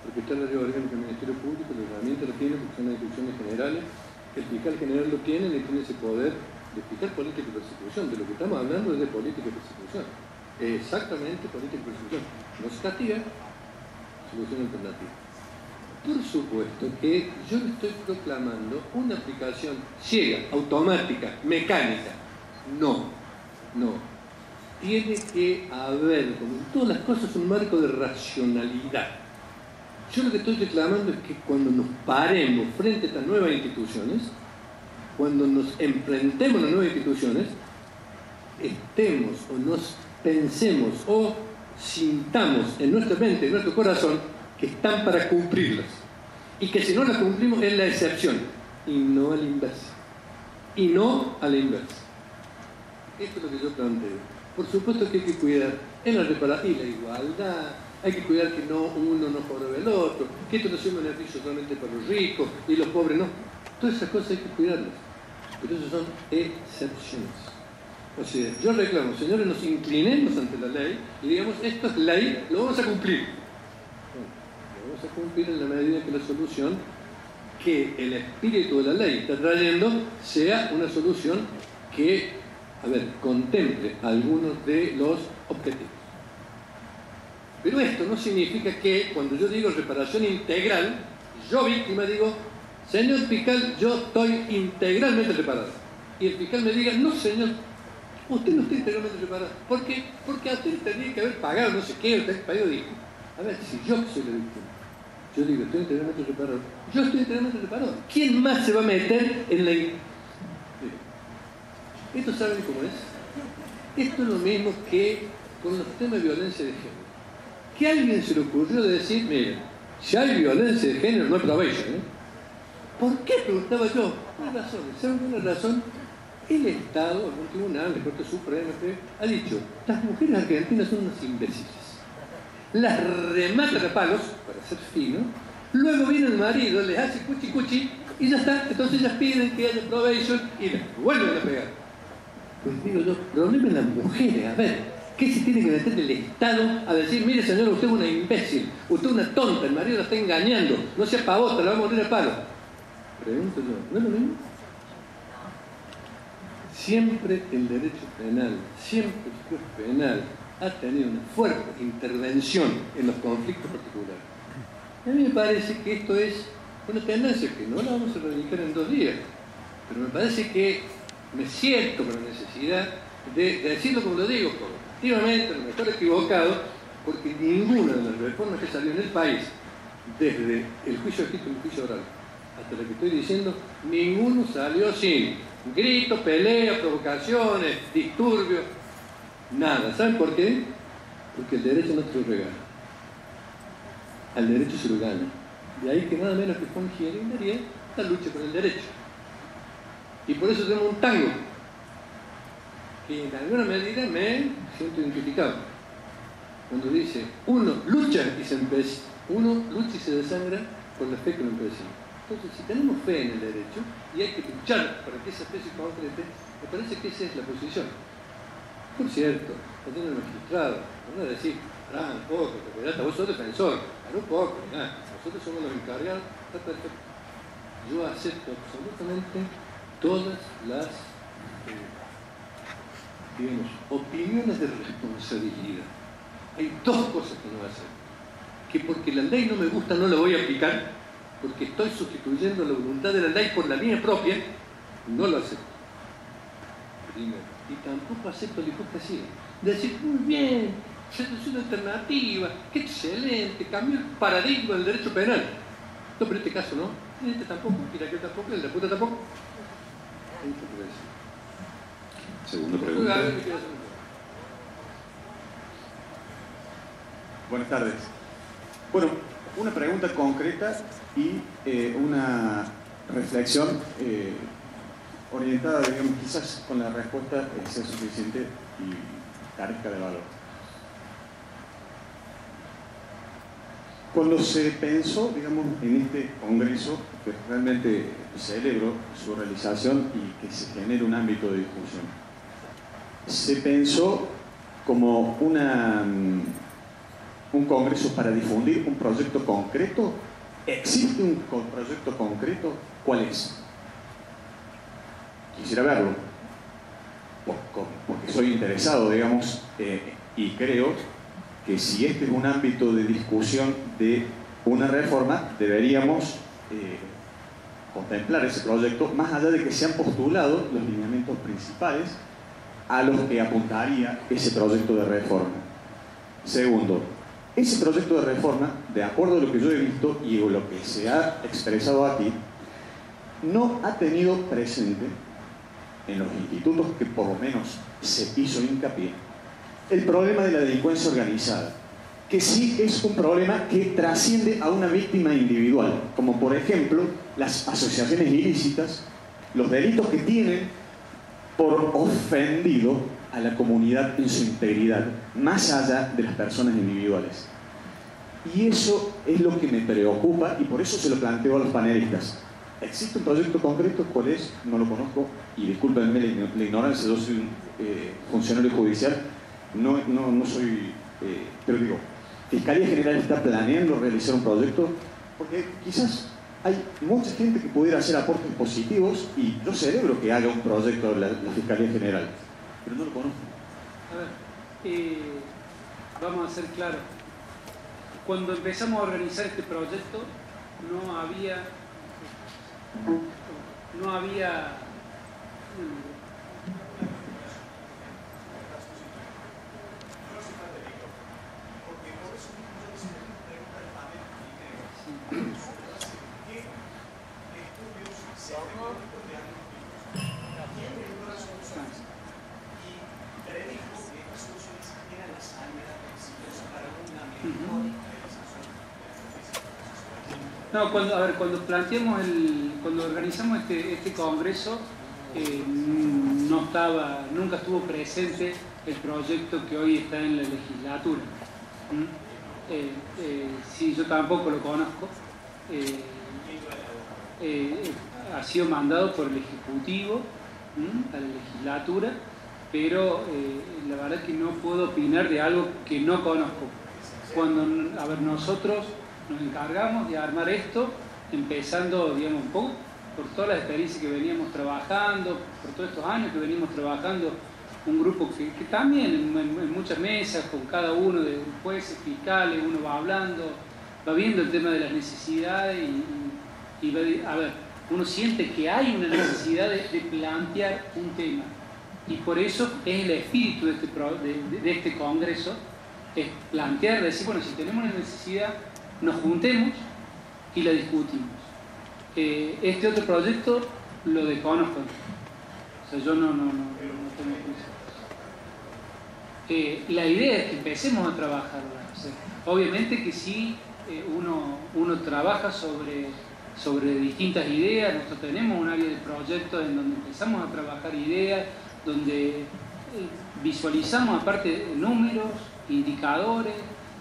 porque está la ley orgánica del Ministerio Público, la herramienta la tienen porque son las instrucciones generales, el fiscal general lo tiene y tiene ese poder de explicar política y persecución. De lo que estamos hablando es de política y persecución. Exactamente, política y persecución. No se castiga, solución alternativa. Por supuesto que yo le estoy proclamando una aplicación ciega, automática, mecánica. No. Tiene que haber, como en todas las cosas, un marco de racionalidad. Yo lo que estoy reclamando es que cuando nos paremos frente a estas nuevas instituciones, cuando nos enfrentemos a las nuevas instituciones, estemos o nos pensemos o sintamos en nuestra mente, en nuestro corazón, que están para cumplirlas. Y que si no las cumplimos es la excepción, y no a la inversa. Esto es lo que yo planteo. Por supuesto que hay que cuidar en la reparación y la igualdad, hay que cuidar que uno no jorobe al otro, que esto no sea un beneficio solamente para los ricos y los pobres no. Todas esas cosas hay que cuidarlas, pero esas son excepciones. O sea, yo reclamo, señores, nos inclinemos ante la ley y digamos, esto es ley, lo vamos a cumplir. Lo vamos a cumplir en la medida que la solución que el espíritu de la ley está trayendo sea una solución que, contemple algunos de los objetivos. Pero esto no significa que cuando yo digo reparación integral, yo víctima digo, señor fiscal, yo estoy integralmente reparado. Y el fiscal me diga, no señor, usted no está integralmente reparado. ¿Por qué? Porque a usted tendría que haber pagado no sé qué, usted pagó dijo. A ver, si yo soy la víctima, yo digo, estoy integralmente reparado. Yo estoy integralmente reparado. ¿Quién más se va a meter en la... ¿Esto saben cómo es? Esto es lo mismo que con los temas de violencia de género. Que a alguien se le ocurrió de decir, miren, si hay violencia de género no hay probation, ¿eh? ¿Por qué? Preguntaba yo. Una razón, ¿saben una razón? El Estado, algún tribunal, la Corte Suprema, ha dicho, las mujeres argentinas son unas imbéciles. Las rematan a palos, para ser fino, luego viene el marido, les hace cuchi cuchi y ya está. Entonces ellas piden que haya probation y les vuelven a pegar. Pues digo yo, problema en las mujeres, a ver, ¿qué se tiene que meter el Estado a decir, mire señora, usted es una imbécil, usted es una tonta, el marido la está engañando, no sea pavota, la va a morir a palo? Pregunto yo, ¿no es lo mismo? Siempre el derecho penal, siempre el juez penal ha tenido una fuerte intervención en los conflictos particulares. A mí me parece que esto es una tendencia que no la vamos a erradicar en 2 días, pero me parece que me siento con la necesidad de decirlo como lo digo, efectivamente, a lo mejor equivocado, porque ninguna de las reformas que salió en el país, desde el juicio escrito y el juicio oral, hasta lo que estoy diciendo, ninguno salió sin gritos, peleas, provocaciones, disturbios, nada. ¿Saben por qué? Porque el derecho no te lo regala. Al derecho se lo gana. De ahí que nada menos que Juan Giardini la lucha con el derecho. Y por eso tenemos un tango que en alguna medida me siento identificado. Cuando dice, uno lucha y se desangra por la fe que lo empecina. Entonces, si tenemos fe en el derecho y hay que luchar para que esa fe se concrete, me parece que esa es la posición. Por cierto, no tiene el magistrado, no es decir, pará un poco, vos sos defensor, pará un poco, nosotros somos los encargados, está perfecto. Yo acepto absolutamente todas las digamos, opiniones de responsabilidad. Hay dos cosas que no va a hacer. Que porque la ley no me gusta no la voy a aplicar, porque estoy sustituyendo la voluntad de la ley por la mía propia, no lo acepto. Primero. Y tampoco acepto la hipocresía. Decir, muy bien, solución alternativa, qué excelente, cambio el paradigma del derecho penal. No, pero en este caso no. En este tampoco, y aquel tampoco, y el de la puta tampoco. Segunda pregunta. Buenas tardes. Bueno, una pregunta concreta y una reflexión orientada, digamos, quizás con la respuesta sea suficiente y carezca de valor. Cuando se pensó, digamos, en este congreso, que realmente celebro su realización y que se genere un ámbito de discusión, se pensó como un congreso para difundir un proyecto concreto. ¿Existe un proyecto concreto? ¿Cuál es? Quisiera verlo, porque soy interesado, digamos, y creo que si este es un ámbito de discusión de una reforma, deberíamos contemplar ese proyecto, más allá de que se han postulado los lineamientos principales a los que apuntaría ese proyecto de reforma. Segundo, ese proyecto de reforma, de acuerdo a lo que yo he visto y lo que se ha expresado aquí, no ha tenido presente en los institutos que por lo menos se hizo hincapié el problema de la delincuencia organizada, que sí es un problema que trasciende a una víctima individual, como por ejemplo las asociaciones ilícitas, los delitos que tienen por ofendido a la comunidad en su integridad, más allá de las personas individuales. Y eso es lo que me preocupa y por eso se lo planteo a los panelistas. ¿Existe un proyecto concreto? ¿Cuál es? No lo conozco y discúlpenme la ignorancia, yo soy un funcionario judicial, no soy, pero digo, ¿Fiscalía General está planeando realizar un proyecto? Porque quizás hay mucha gente que pudiera hacer aportes positivos y yo celebro que haga un proyecto la Fiscalía General, pero no lo conozco. A ver, vamos a ser claros. Cuando empezamos a organizar este proyecto no había No, cuando organizamos este congreso, nunca estuvo presente el proyecto que hoy está en la legislatura. Sí, yo tampoco lo conozco. Ha sido mandado por el Ejecutivo a la legislatura, pero la verdad es que no puedo opinar de algo que no conozco. Nosotros nos encargamos de armar esto, empezando, digamos, un poco por todas las experiencias que veníamos trabajando, por todos estos años que venimos trabajando, un grupo que también en muchas mesas, con cada uno de jueces, fiscales, uno va hablando, va viendo el tema de las necesidades y va, a ver, uno siente que hay una necesidad de plantear un tema. Y por eso es el espíritu de este congreso, es plantear, decir, bueno, si tenemos una necesidad, nos juntemos y la discutimos. Este otro proyecto lo desconozco. O sea, yo no tengo conocimiento. La idea es que empecemos a trabajar. O sea, obviamente que sí, uno trabaja sobre distintas ideas. Nosotros tenemos un área de proyectos en donde empezamos a trabajar ideas, donde visualizamos aparte números, indicadores,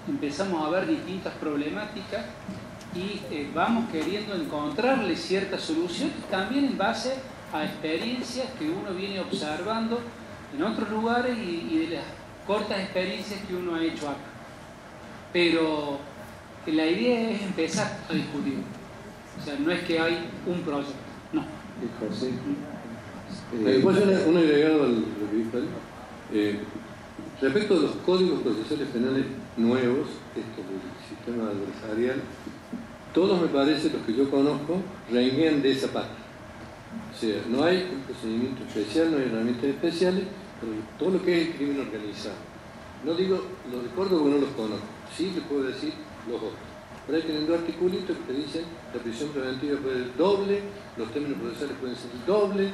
empezamos a ver distintas problemáticas y vamos queriendo encontrarle ciertas soluciones también en base a experiencias que uno viene observando en otros lugares y de las cortas experiencias que uno ha hecho acá. Pero la idea es empezar a discutir. O sea, no es que hay un proyecto, no. José, ¿puedo hacer un agregado a lo que dijo él? Respecto a los códigos procesales penales nuevos, estos del sistema adversarial, todos, me parece, los que yo conozco, renguean de esa parte. O sea, no hay un procedimiento especial, no hay herramientas especiales, pero todo lo que es el crimen organizado. No digo los de Córdoba porque no los conozco, sí le puedo decir los otros. Pero hay que tener dos articulitos que te dicen la prisión preventiva puede ser doble, los términos procesales pueden ser doble.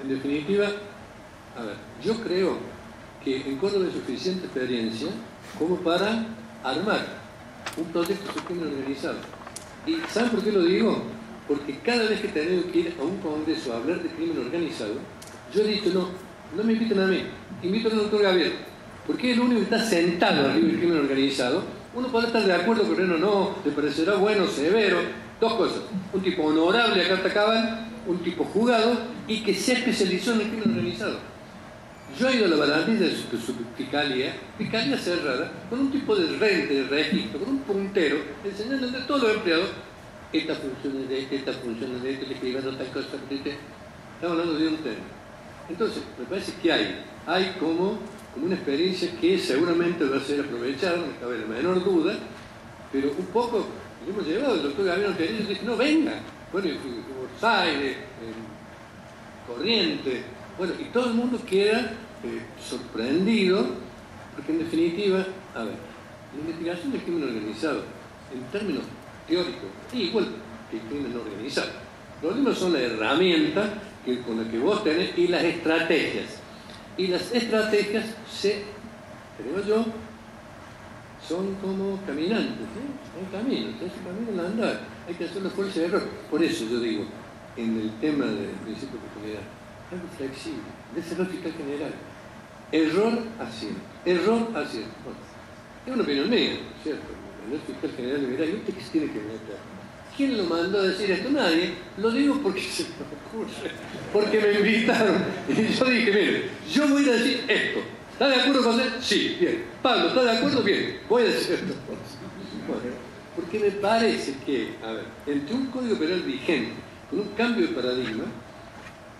En definitiva, a ver, yo creo que en Córdoba hay suficiente experiencia como para armar un proyecto de crimen organizado. ¿Y saben por qué lo digo? Porque cada vez que he tenido que ir a un congreso a hablar de crimen organizado, yo he dicho, no me inviten a mí, inviten al doctor Gabriel, porque es el único que está sentado arriba del crimen organizado. Uno puede estar de acuerdo con él o no, le parecerá bueno, severo, dos cosas: un tipo honorable a carta cabal, un tipo jugado y que se especializó en el crimen organizado. Yo he ido a la barandilla de su fiscalía cerrada, con un tipo de rente, de registro, con un puntero, enseñándole a todos los empleados estas funciones de este, le escribieron tal cosa, estamos hablando de un tema. Entonces, me parece que hay como una experiencia que seguramente va a ser aprovechada, no me cabe la menor duda, pero un poco, lo hemos llevado, el doctor Gabriel Antonio dice, no, venga, bueno, en Buenos Aires, en Corrientes, bueno, y todo el mundo queda sorprendido, porque en definitiva, a ver, la investigación del crimen organizado, en términos teóricos, es igual que el crimen no organizado. Los libros son la herramienta con la que vos tenés y las estrategias. Y las estrategias creo yo, son como caminantes, ¿sí? Hay caminos, ese camino al andar, hay que hacer la fuerza de error. Por eso yo digo, en el tema del principio de oportunidad, algo flexible, de esa lógica general. Error, acierto. Error, acierto. Bueno, es una opinión mía, ¿cierto? El fiscal general me dirá, ¿y usted qué se tiene que meter? ¿Quién lo mandó a decir esto? Nadie. Lo digo porque se me ocurre, porque me invitaron. Y yo dije, mire, yo voy a decir esto. ¿Está de acuerdo con él? Sí, bien. Pablo, ¿está de acuerdo? Bien. Voy a decir esto. Bueno, porque me parece que, a ver, entre un código penal vigente, con un cambio de paradigma,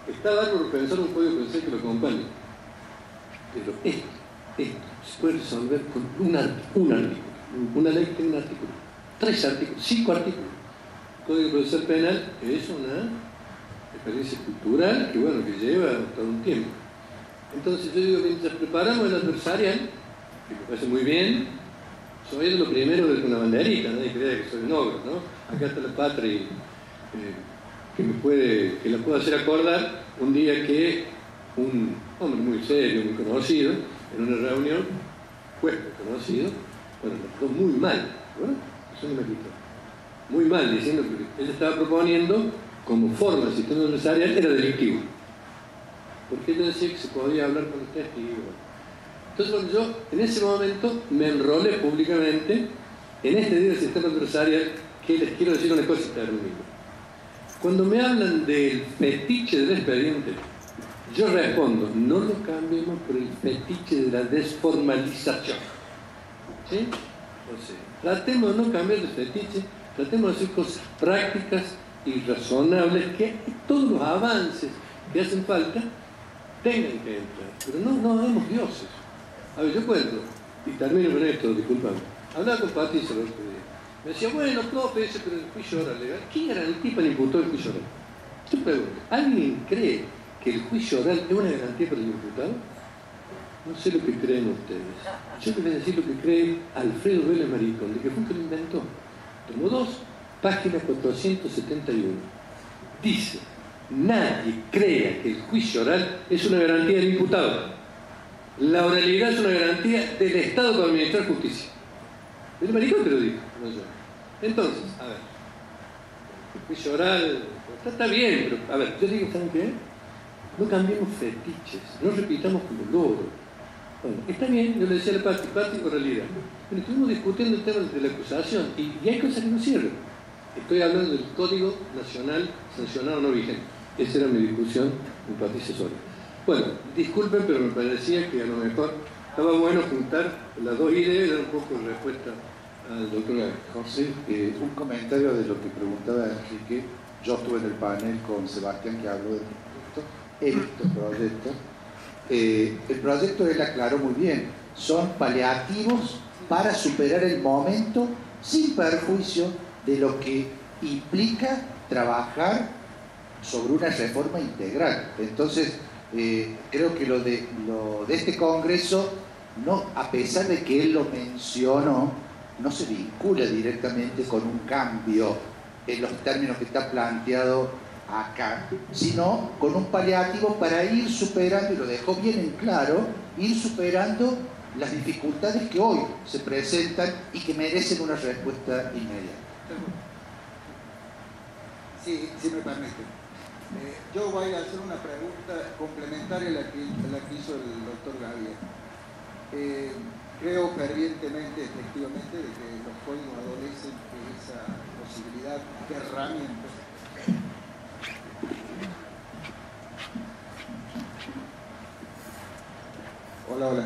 está bárbaro pensar un código penal que lo acompañe. Pero esto se puede resolver con un artículo. Una ley que tiene un artículo. 3 artículos, 5 artículos. El Código Procesal Penal es una experiencia cultural que, bueno, que lleva todo un tiempo. Entonces yo digo, mientras preparamos el adversarial, que me parece muy bien, soy de lo primero de una banderita, nadie crea que soy un ogro, ¿no? Acá está la patria que la puedo hacer acordar un día que un hombre muy serio, muy conocido, en una reunión, juez conocido, bueno, lo trató muy mal, ¿no? Eso no me quitó. Muy mal, diciendo que él estaba proponiendo como forma del sistema adversarial era delictivo. Porque él decía que se podía hablar con los testigos. Entonces, bueno, yo en ese momento me enrolé públicamente en este día del sistema adversarial, que les quiero decir una cosa y termino. Cuando me hablan del fetiche del expediente, yo respondo, no lo cambiemos por el fetiche de la desformalización. ¿Sí? O sea, tratemos de no cambiar de fetiche, tratemos de hacer cosas prácticas y razonables, que todos los avances que hacen falta tengan que entrar. Pero no hagamos dioses. A ver, yo cuento, y termino con esto, disculpame. Hablaba con Patricia el otro día. Me decía, bueno, profe, pero el juicio oral legal. ¿Quién era el tipo que imputó el juicio oral? Yo pregunto, ¿alguien cree que el juicio oral es una garantía para el imputado? No sé lo que creen ustedes. Yo les voy a decir lo que cree Alfredo Vélez Maricón, de que fue el que lo inventó. Tomo 2, página 471. Dice, nadie crea que el juicio oral es una garantía del imputado. La oralidad es una garantía del Estado para administrar justicia. Vélez Maricón te lo dijo, no yo. Entonces, a ver, el juicio oral está bien, pero a ver, yo digo, ¿saben qué? No cambiemos fetiches, no repitamos como logro. Bueno, está bien, yo le decía a la parte con realidad. Pero estuvimos discutiendo el tema de la acusación y hay cosas que no sirven. Estoy hablando del Código Nacional Sancionado No Vigente. Esa era mi discusión con Patricia Soria. Bueno, disculpen, pero me parecía que a lo mejor estaba bueno juntar las dos ideas y dar un poco de respuesta al doctor Gabriel. José, un comentario de lo que preguntaba Enrique. Yo estuve en el panel con Sebastián que habló de proyectos. He visto proyectos el proyecto él aclaró muy bien, son paliativos para superar el momento sin perjuicio de lo que implica trabajar sobre una reforma integral. Entonces, creo que lo de este Congreso, no, a pesar de que él lo mencionó, no se vincula directamente con un cambio en los términos que está planteado acá, sino con un paliativo para ir superando, y lo dejó bien en claro, ir superando las dificultades que hoy se presentan y que merecen una respuesta inmediata. Sí, si me permite. Yo voy a hacer una pregunta complementaria a la que hizo el doctor Gabriel. Creo fervientemente, efectivamente, de que los códigos adolecen de esa posibilidad de herramientas. Hola.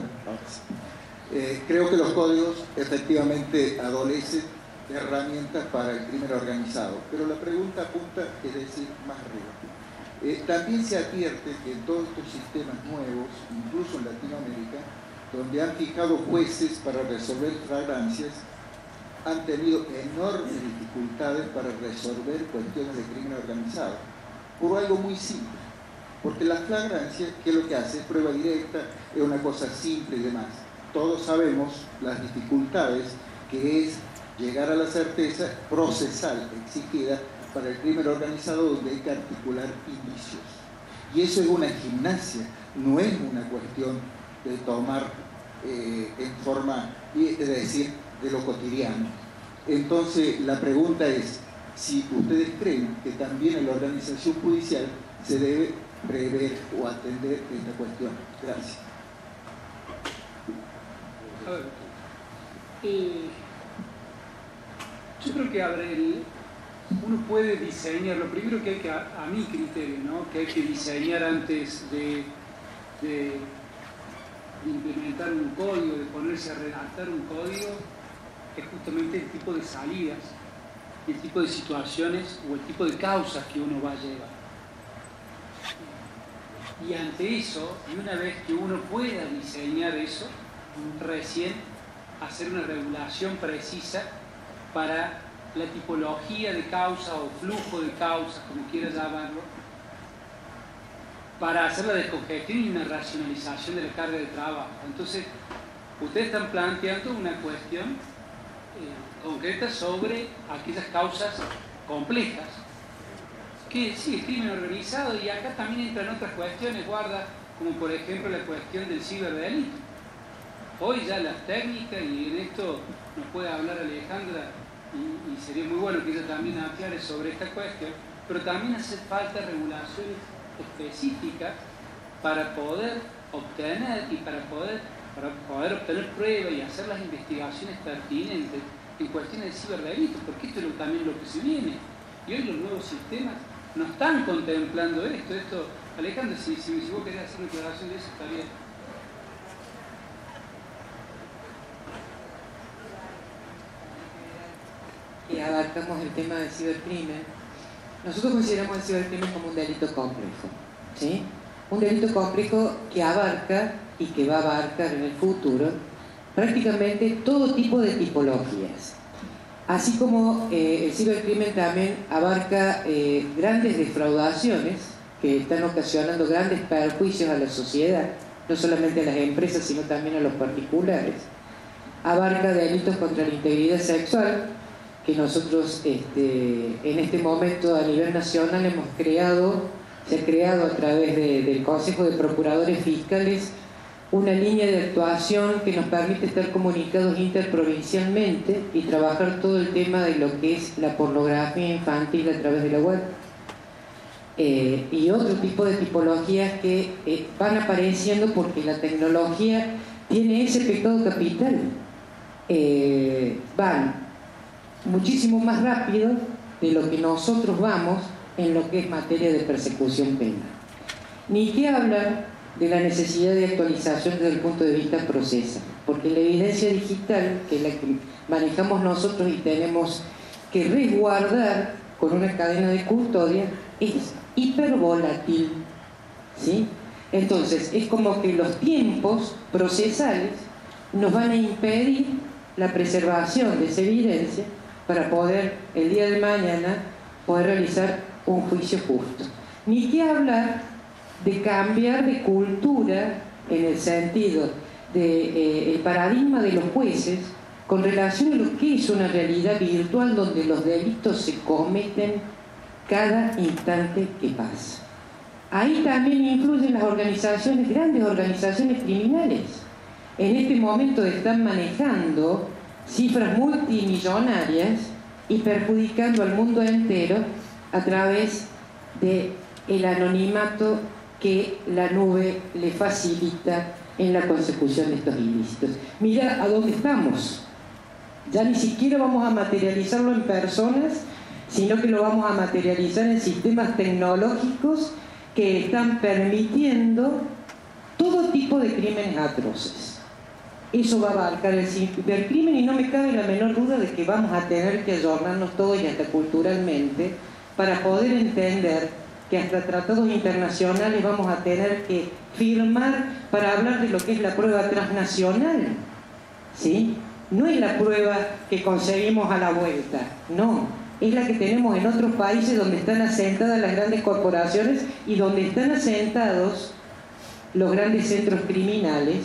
Creo que los códigos efectivamente adolecen de herramientas para el crimen organizado, pero la pregunta apunta, es decir, más arriba. También se advierte que en todos estos sistemas nuevos, incluso en Latinoamérica, donde han fijado jueces para resolver flagrancias, han tenido enormes dificultades para resolver cuestiones de crimen organizado, por algo muy simple. Porque la flagrancia, ¿qué es lo que hace? Es prueba directa, es una cosa simple y demás. Todos sabemos las dificultades que es llegar a la certeza procesal exigida para el crimen organizado, donde hay que articular indicios. Y eso es una gimnasia, no es una cuestión de tomar en forma, es decir, de lo cotidiano. Entonces, la pregunta es si ustedes creen que también en la organización judicial se debe prever o atender esta cuestión. Gracias. A ver, yo creo que uno puede diseñar, lo primero que hay que, a mi criterio, ¿no?, que hay que diseñar antes de implementar un código, de ponerse a redactar un código, es justamente el tipo de salidas, el tipo de situaciones o el tipo de causas que uno va a llevar. Y ante eso, y una vez que uno pueda diseñar eso, recién hacer una regulación precisa para la tipología de causa o flujo de causas, como quiera llamarlo, para hacer la descongestión y una racionalización de la carga de trabajo. Entonces, ustedes están planteando una cuestión concreta sobre aquellas causas complejas, que sí, el crimen organizado, y acá también entran otras cuestiones, guarda, como por ejemplo la cuestión del ciberdelito. Hoy ya las técnicas, y en esto nos puede hablar Alejandra, y sería muy bueno que ella también aclare sobre esta cuestión, pero también hace falta regulaciones específicas para poder obtener obtener pruebas y hacer las investigaciones pertinentes en cuestiones de ciberdelito, porque esto es también lo que se viene. Y hoy los nuevos sistemas no están contemplando esto. Alejandro, si vos querés hacer una declaración de eso, está bien. Que abarcamos el tema del cibercrimen. Nosotros consideramos el cibercrimen como un delito complejo, ¿sí? Un delito complejo que abarca y que va a abarcar en el futuro prácticamente todo tipo de tipologías. Así como el cibercrimen también abarca grandes defraudaciones que están ocasionando grandes perjuicios a la sociedad, no solamente a las empresas, sino también a los particulares. Abarca delitos contra la integridad sexual, que nosotros en este momento a nivel nacional se ha creado a través del Consejo de Procuradores Fiscales una línea de actuación que nos permite estar comunicados interprovincialmente y trabajar todo el tema de lo que es la pornografía infantil a través de la web. Y otro tipo de tipologías que van apareciendo porque la tecnología tiene ese pecado capital. Van muchísimo más rápido de lo que nosotros vamos en lo que es materia de persecución penal. Ni qué hablar de la necesidad de actualización desde el punto de vista procesal, porque la evidencia digital, que es la que manejamos nosotros y tenemos que resguardar con una cadena de custodia, es hipervolátil, ¿sí? Entonces, es como que los tiempos procesales nos van a impedir la preservación de esa evidencia para poder, el día de mañana, poder realizar un juicio justo. Ni que hablar de cambiar de cultura en el sentido del paradigma de los jueces con relación a lo que es una realidad virtual donde los delitos se cometen cada instante que pasa. Ahí también influyen las organizaciones, grandes organizaciones criminales. En este momento están manejando cifras multimillonarias y perjudicando al mundo entero a través del anonimato que la nube le facilita en la consecución de estos ilícitos. Mira a dónde estamos. Ya ni siquiera vamos a materializarlo en personas, sino que lo vamos a materializar en sistemas tecnológicos que están permitiendo todo tipo de crímenes atroces. Eso va a abarcar el cibercrimen y no me cabe la menor duda de que vamos a tener que ayornarnos todos y hasta culturalmente para poder entender que hasta tratados internacionales vamos a tener que firmar para hablar de lo que es la prueba transnacional, ¿sí? No es la prueba que conseguimos a la vuelta, no, es la que tenemos en otros países donde están asentadas las grandes corporaciones y donde están asentados los grandes centros criminales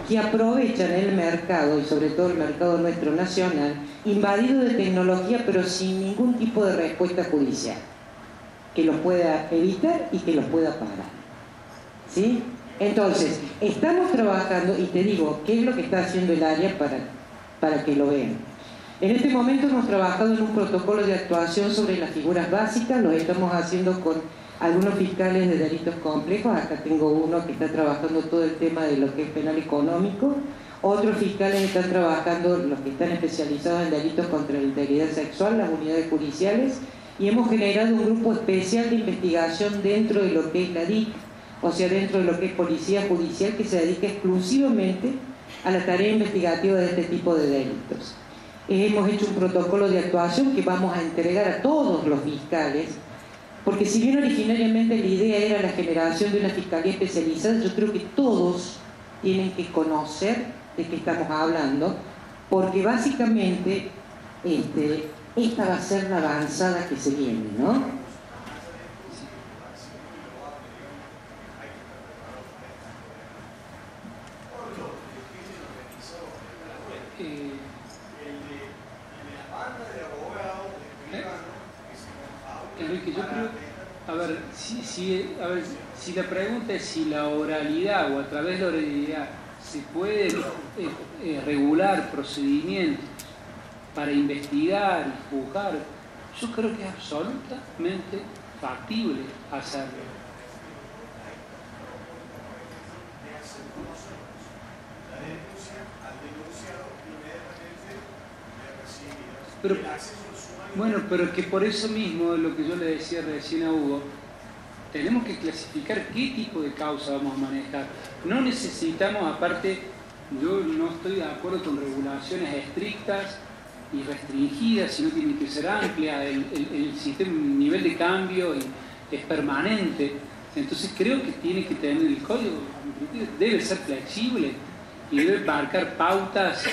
que aprovechan el mercado, y sobre todo el mercado nuestro nacional, invadido de tecnología pero sin ningún tipo de respuesta judicial que los pueda evitar y que los pueda parar, ¿sí? Entonces, estamos trabajando, y te digo, ¿qué es lo que está haciendo el área para que lo vean? En este momento hemos trabajado en un protocolo de actuación sobre las figuras básicas, lo estamos haciendo con algunos fiscales de delitos complejos, acá tengo uno que está trabajando todo el tema de lo que es penal económico, otros fiscales están trabajando, los que están especializados en delitos contra la integridad sexual, las unidades judiciales, y hemos generado un grupo especial de investigación dentro de lo que es la DIC, o sea, dentro de lo que es Policía Judicial, que se dedica exclusivamente a la tarea investigativa de este tipo de delitos. Hemos hecho un protocolo de actuación que vamos a entregar a todos los fiscales, porque si bien originariamente la idea era la generación de una fiscalía especializada, yo creo que todos tienen que conocer de qué estamos hablando, porque básicamente esta va a ser la avanzada que se viene, ¿no? Enrique, yo creo, si la pregunta es si la oralidad o a través de la oralidad se puede regular procedimientos para investigar y juzgar, yo creo que es absolutamente factible hacerlo. Pero, bueno, pero que por eso mismo, lo que yo le decía recién a Hugo, tenemos que clasificar qué tipo de causa vamos a manejar. No necesitamos, aparte, yo no estoy de acuerdo con regulaciones estrictas y restringidas, sino tienen que ser amplias, el sistema, el nivel de cambio es permanente. Entonces creo que tiene que tener el código, debe ser flexible y debe marcar pautas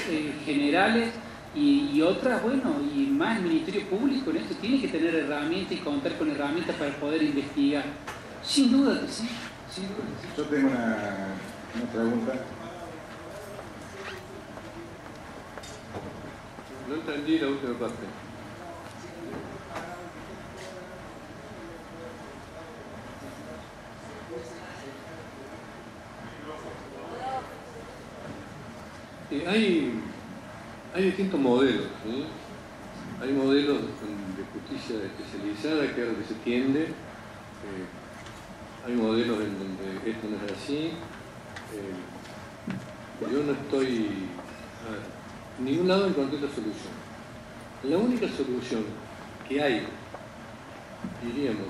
generales y otras, bueno, y más el Ministerio Público en esto tiene que tener herramientas y contar con herramientas para poder investigar. Sin duda que sí, sin duda que sí. Yo tengo una pregunta. No entendí la última parte. Hay distintos modelos, ¿sí? Hay modelos de justicia especializada, que es lo que se tiende. Hay modelos en donde esto no es así. Yo no estoy en ningún lado encontré la solución. La única solución que hay, diríamos,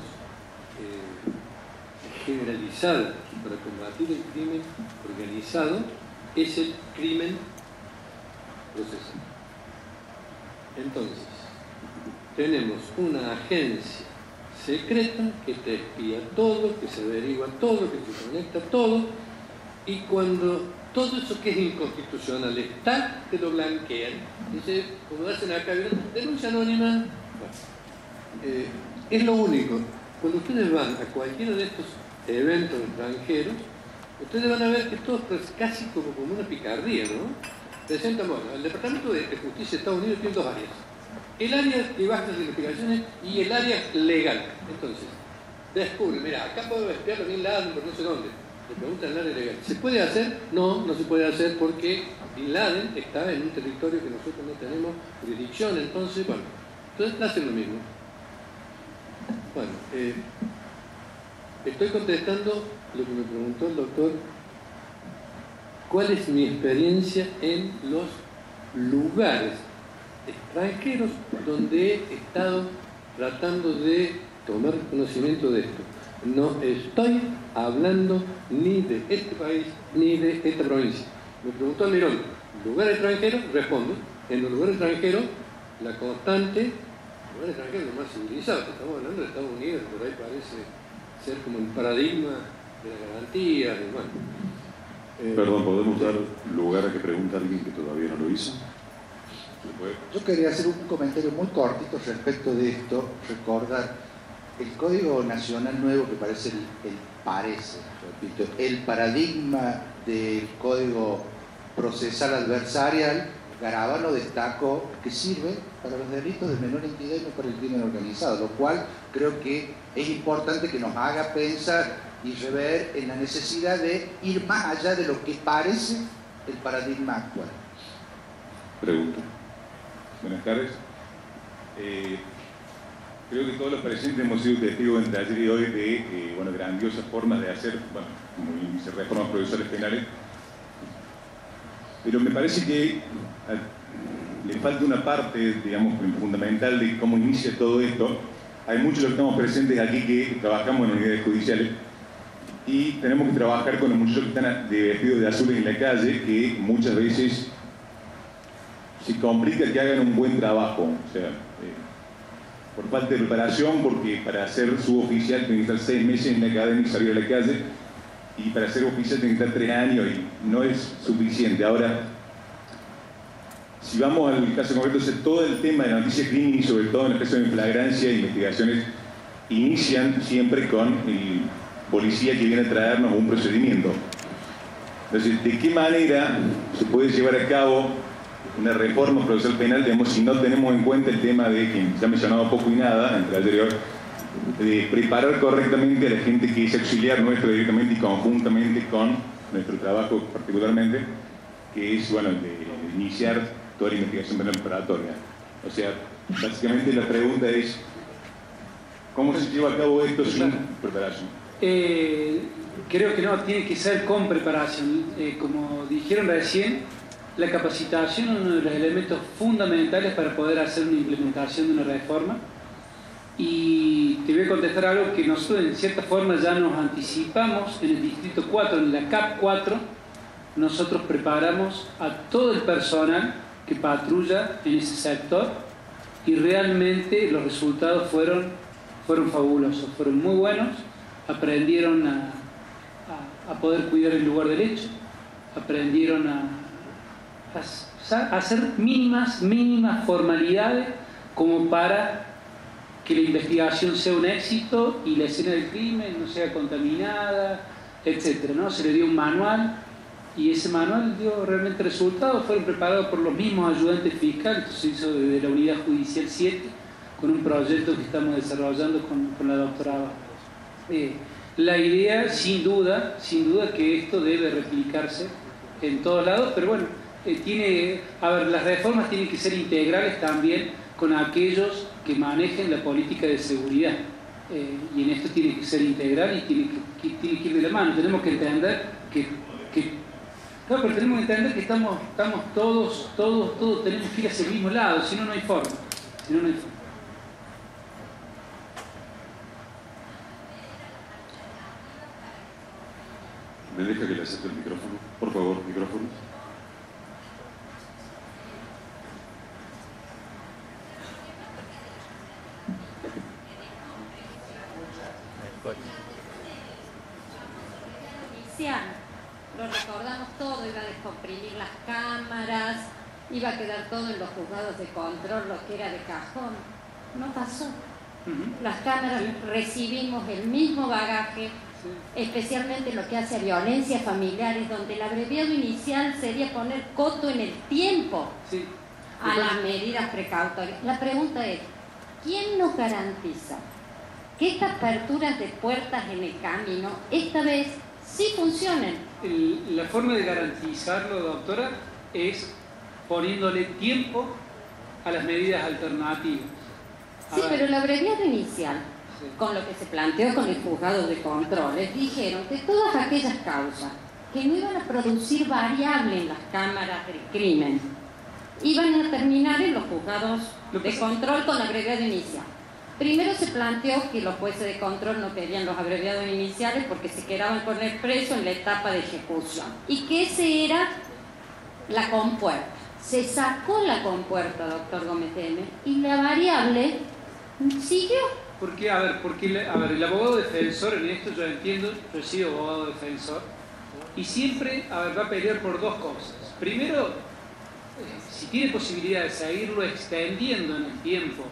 generalizada para combatir el crimen organizado es el crimen procesal. Entonces, tenemos una agencia secreta, que te espía todo, que se averigua todo, que se conecta todo, y cuando todo eso que es inconstitucional está, te lo blanquean. Dice, como hacen acá, denuncia anónima. Bueno, es lo único. Cuando ustedes van a cualquiera de estos eventos extranjeros, ustedes van a ver que todo es casi como una picardía, ¿no? Presentan, bueno, el Departamento de Justicia de Estados Unidos tiene dos áreas. El área que va a hacer las investigaciones y el área legal. Entonces, descubre, mira, acá puedo espiar a Bin Laden, pero no sé dónde. Le preguntan el área legal. ¿Se puede hacer? No, no se puede hacer porque Bin Laden está en un territorio que nosotros no tenemos jurisdicción. Entonces, bueno, entonces hacen lo mismo. Bueno, estoy contestando lo que me preguntó el doctor. ¿Cuál es mi experiencia en los lugares extranjeros donde he estado tratando de tomar conocimiento de esto? No estoy hablando ni de este país ni de esta provincia. Me preguntó Almirón, ¿lugar extranjero? Respondo, en los lugares extranjeros, la constante, lugares extranjeros los más civilizados, estamos hablando de Estados Unidos, por ahí parece ser como el paradigma de la garantía, de, bueno. Perdón, ¿podemos dar lugar a que pregunte a alguien que todavía no lo hizo? Yo quería hacer un comentario muy cortito respecto de esto, recordar el Código Nacional nuevo que parece repito, el paradigma del Código Procesal Adversarial, Garabano destacó que sirve para los delitos de menor entidad y no para el crimen organizado, lo cual creo que es importante que nos haga pensar y rever en la necesidad de ir más allá de lo que parece el paradigma actual. Pregunta. Buenas tardes. Creo que todos los presentes hemos sido testigos entre ayer y hoy de grandiosas formas de hacer, como bien dice, reformas procesales penales. Pero me parece que le falta una parte, digamos, fundamental de cómo inicia todo esto. Hay muchos de los que estamos presentes aquí que trabajamos en unidades judiciales y tenemos que trabajar con los muchachos que están vestidos de azul en la calle, que muchas veces se complica que hagan un buen trabajo. O sea, por falta de preparación, porque para ser suboficial tiene que estar 6 meses en la academia y salir a la calle, y para ser oficial tiene que estar 3 años y no es suficiente. Ahora, si vamos al caso concreto, todo el tema de la noticia crimen y sobre todo en el caso de flagrancia e investigaciones inician siempre con el policía que viene a traernos un procedimiento. Entonces, ¿de qué manera se puede llevar a cabo una reforma procesal penal, digamos, si no tenemos en cuenta el tema de, que se ha mencionado poco y nada entre ayer y hoy, de preparar correctamente a la gente que es auxiliar nuestro directamente y conjuntamente con nuestro trabajo particularmente, que es, bueno, de iniciar toda la investigación penal preparatoria? O sea, básicamente la pregunta es, ¿cómo se lleva a cabo esto sin preparación? Creo que no, tiene que ser con preparación. Como dijeron recién, la capacitación es uno de los elementos fundamentales para poder hacer una implementación de una reforma. Y te voy a contestar algo que nosotros en cierta forma ya nos anticipamos en el Distrito 4, en la CAP 4. Nosotros preparamos a todo el personal que patrulla en ese sector y realmente los resultados fueron fabulosos, fueron muy buenos. Aprendieron a poder cuidar el lugar del hecho, aprendieron a hacer mínimas formalidades como para que la investigación sea un éxito y la escena del crimen no sea contaminada, etc., ¿no? Se le dio un manual y ese manual dio realmente resultados. Fueron preparados por los mismos ayudantes fiscales. Esto se hizo desde la Unidad Judicial 7 con un proyecto que estamos desarrollando con la doctora Abad. La idea, sin duda, que esto debe replicarse en todos lados, pero bueno, las reformas tienen que ser integrales también con aquellos que manejen la política de seguridad. Y en esto tiene que ser integral y tiene que ir de la mano. Tenemos que entender que estamos todos tenemos que ir hacia el mismo lado, si no, no hay forma. ¿Me deja que le acerque el micrófono? Por favor, micrófono. descomprimir las cámaras, iba a quedar todo en los juzgados de control, lo que era de cajón. No pasó. Las cámaras recibimos el mismo bagaje, especialmente lo que hace a violencias familiares, donde el abreviado inicial sería poner coto en el tiempo a las medidas precautorias. La pregunta es, ¿quién nos garantiza que estas aperturas de puertas en el camino esta vez sí funcionen? La forma de garantizarlo, doctora, es poniéndole tiempo a las medidas alternativas. Sí, pero el abreviado inicial, con lo que se planteó con el juzgado de controles, dijeron que todas aquellas causas que no iban a producir variable en las cámaras del crimen, iban a terminar en los juzgados de control con abreviado inicial. Primero se planteó que los jueces de control no querían los abreviados iniciales porque se quedaban con el preso en la etapa de ejecución y que ese era la compuerta. Se sacó la compuerta, doctor Gómez M, y la variable siguió. Porque el abogado defensor en esto, yo entiendo, yo he sido abogado defensor, y siempre va a pelear por dos cosas. Primero, si tiene posibilidad de seguirlo extendiendo en el tiempo,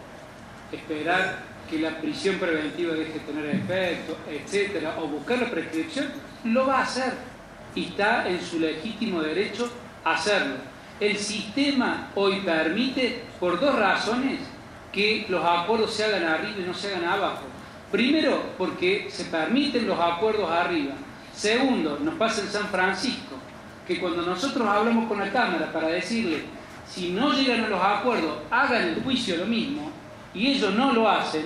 esperar que la prisión preventiva deje de tener efecto, etcétera, o buscar la prescripción, lo va a hacer y está en su legítimo derecho a hacerlo. El sistema hoy permite, por dos razones, que los acuerdos se hagan arriba y no se hagan abajo. Primero, porque se permiten los acuerdos arriba. Segundo, nos pasa en San Francisco, que cuando nosotros hablamos con la Cámara para decirle, si no llegan a los acuerdos, hagan el juicio lo mismo, y ellos no lo hacen,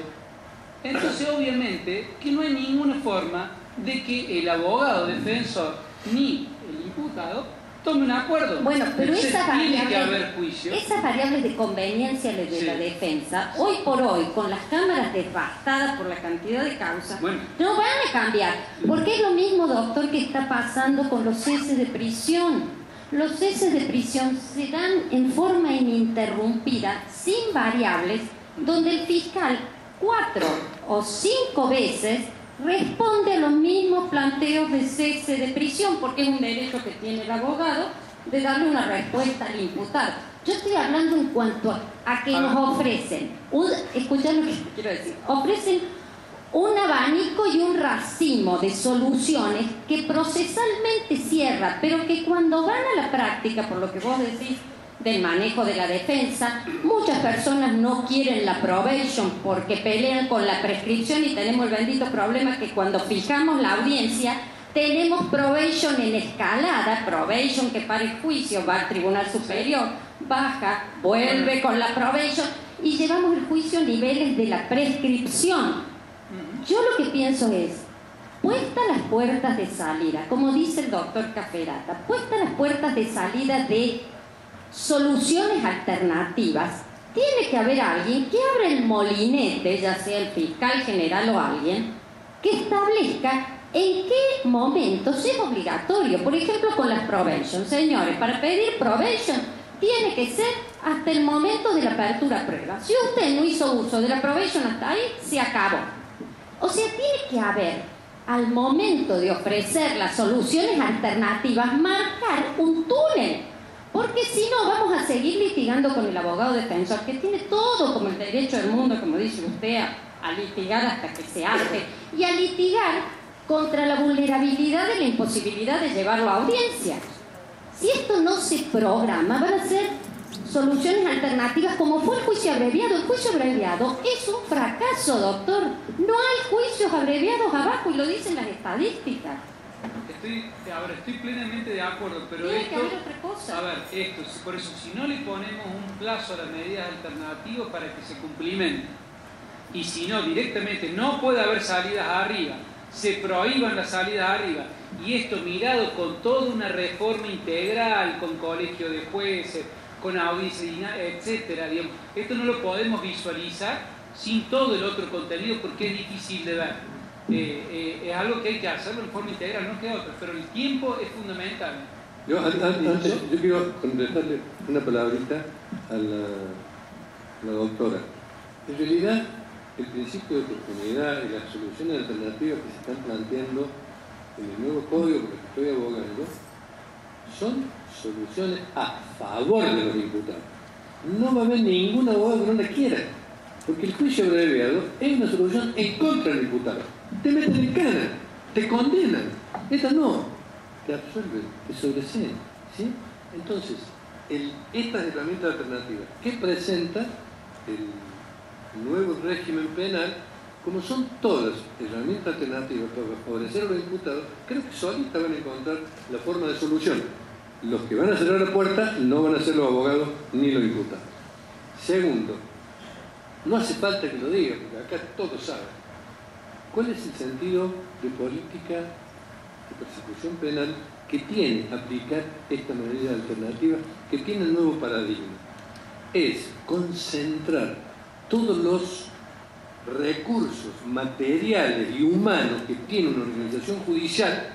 entonces obviamente que no hay ninguna forma de que el abogado defensor ni el imputado tome un acuerdo. Bueno, pero esas variables de conveniencia de la defensa, hoy por hoy, con las cámaras devastadas por la cantidad de causas, no van a cambiar. Porque es lo mismo, doctor, que está pasando con los ceses de prisión. Los ceses de prisión se dan en forma ininterrumpida, sin variables, donde el fiscal 4 o 5 veces responde a los mismos planteos de cese de prisión, porque es un derecho que tiene el abogado de darle una respuesta al imputado. Yo estoy hablando en cuanto a que nos ofrecen, escuchad lo que quiero decir, ofrecen un abanico y un racimo de soluciones que procesalmente cierra, pero que cuando van a la práctica, por lo que vos decís, del manejo de la defensa, muchas personas no quieren la probation porque pelean con la prescripción y tenemos el bendito problema que cuando fijamos la audiencia tenemos probation en escalada, probation que para el juicio va al Tribunal Superior, baja, vuelve con la probation y llevamos el juicio a niveles de la prescripción. Yo lo que pienso es, puestas las puertas de salida, como dice el doctor Caferata, puestas las puertas de salida de soluciones alternativas, tiene que haber alguien que abra el molinete, ya sea el fiscal general o alguien, que establezca en qué momentos es obligatorio. Por ejemplo, con las probation. Señores, para pedir probation tiene que ser hasta el momento de la apertura a prueba. Si usted no hizo uso de la probation hasta ahí, se acabó. O sea, tiene que haber, al momento de ofrecer las soluciones alternativas, marcar un túnel. Porque si no, vamos a seguir litigando con el abogado defensor, que tiene todo como el derecho del mundo, como dice usted, a litigar hasta que se hace, y a litigar contra la vulnerabilidad de la imposibilidad de llevarlo a audiencia. Si esto no se programa, van a ser soluciones alternativas como fue el juicio abreviado. El juicio abreviado es un fracaso, doctor. No hay juicios abreviados abajo y lo dicen las estadísticas. Estoy plenamente de acuerdo, pero tiene que haber otra cosa. Por eso, si no le ponemos un plazo a las medidas alternativas para que se cumplimenten, y si no, directamente no puede haber salidas arriba, se prohíban las salidas arriba, y esto mirado con toda una reforma integral, con colegio de jueces, con audiencia, etcétera, digamos, esto no lo podemos visualizar sin todo el otro contenido porque es difícil de ver. Es algo que hay que hacerlo en forma integral, no queda otra, pero el tiempo es fundamental. Yo quiero contestarle una palabrita a la doctora. En realidad, el principio de oportunidad y las soluciones alternativas que se están planteando en el nuevo código por el que estoy abogando son soluciones a favor de los imputados. No va a haber ningún abogado que no la quiera, porque el juicio abreviado es una solución en contra del imputado. Te meten en cana, te condenan. Esta no, te absuelven, te sobreseen, ¿sí? Entonces, estas herramientas alternativas que presenta el nuevo régimen penal, como son todas herramientas alternativas para favorecer a los imputados, creo que solitas van a encontrar la forma de solución. Los que van a cerrar la puerta no van a ser los abogados ni los imputados. Segundo, no hace falta que lo diga, porque acá todos saben. ¿Cuál es el sentido de política de persecución penal que tiene aplicar esta medida alternativa, que tiene el nuevo paradigma? Es concentrar todos los recursos materiales y humanos que tiene una organización judicial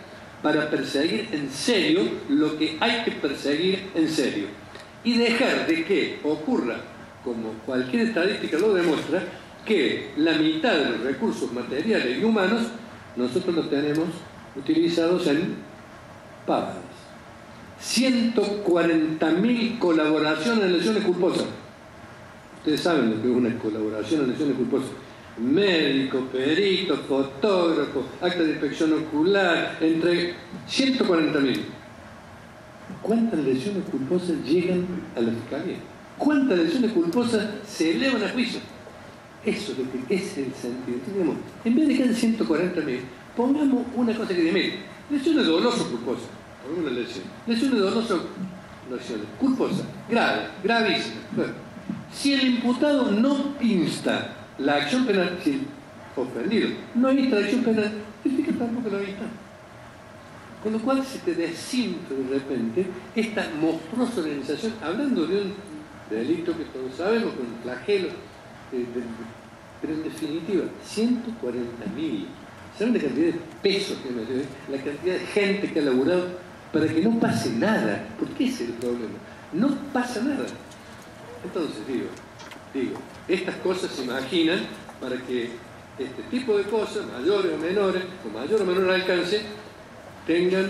para perseguir en serio lo que hay que perseguir en serio y dejar de que ocurra, como cualquier estadística lo demuestra, que la mitad de los recursos materiales y humanos nosotros los tenemos utilizados en pavadas. 140.000 colaboraciones en lesiones culposas. Ustedes saben lo que es una colaboración en lesiones culposas. Médico, perito, fotógrafo, acta de inspección ocular, entre 140.000. ¿Cuántas lesiones culposas llegan a la fiscalía? ¿Cuántas lesiones culposas se elevan a juicio? Eso es lo que es el sentido. Digamos, en vez de que sean 140.000, pongamos una cosa que dice, mire, lesiones dolosas culposas, pongamos una lesión. Lesiones dolosas, lesiones culposas, grave, gravísimas. Bueno, si el imputado no insta la acción penal, si el ofendido no insta la acción penal, el fiscal tampoco lo insta. Con lo cual se te desinfla de repente esta monstruosa organización, hablando de un delito que todos sabemos, con un flagelo, pero en definitiva, 140.000. ¿Saben la cantidad de pesos que me dio? La cantidad de gente que ha laburado para que no pase nada. Porque ese es el problema. No pasa nada. Entonces, digo, estas cosas se imaginan para que este tipo de cosas, mayores o menores, con mayor o menor alcance, tengan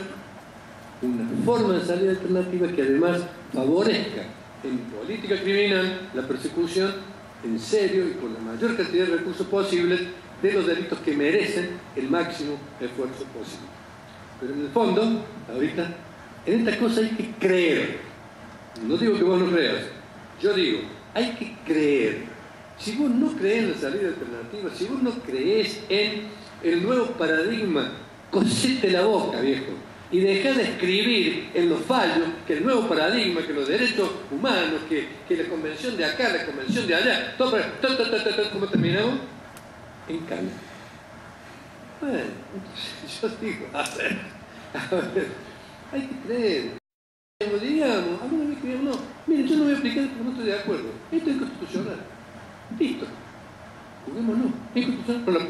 una forma de salida alternativa que además favorezca en política criminal la persecución en serio y con la mayor cantidad de recursos posibles de los delitos que merecen el máximo esfuerzo posible. Pero en el fondo, ahorita, en esta cosa hay que creer. No digo que vos no creas, yo digo, hay que creer. Si vos no crees en la salida alternativa, si vos no crees en el nuevo paradigma, cosete la boca, viejo, y dejá de escribir en los fallos que el nuevo paradigma, que los derechos humanos, que la convención de acá, la convención de allá, todo para... ¿Cómo terminamos? En cambio. Bueno, yo digo, a ver, hay que creer. Digamos, a mí no me crean, no. Miren, yo no voy a explicar porque no estoy de acuerdo. Esto es constitucional. Listo. Juguémonos. Es constitucional.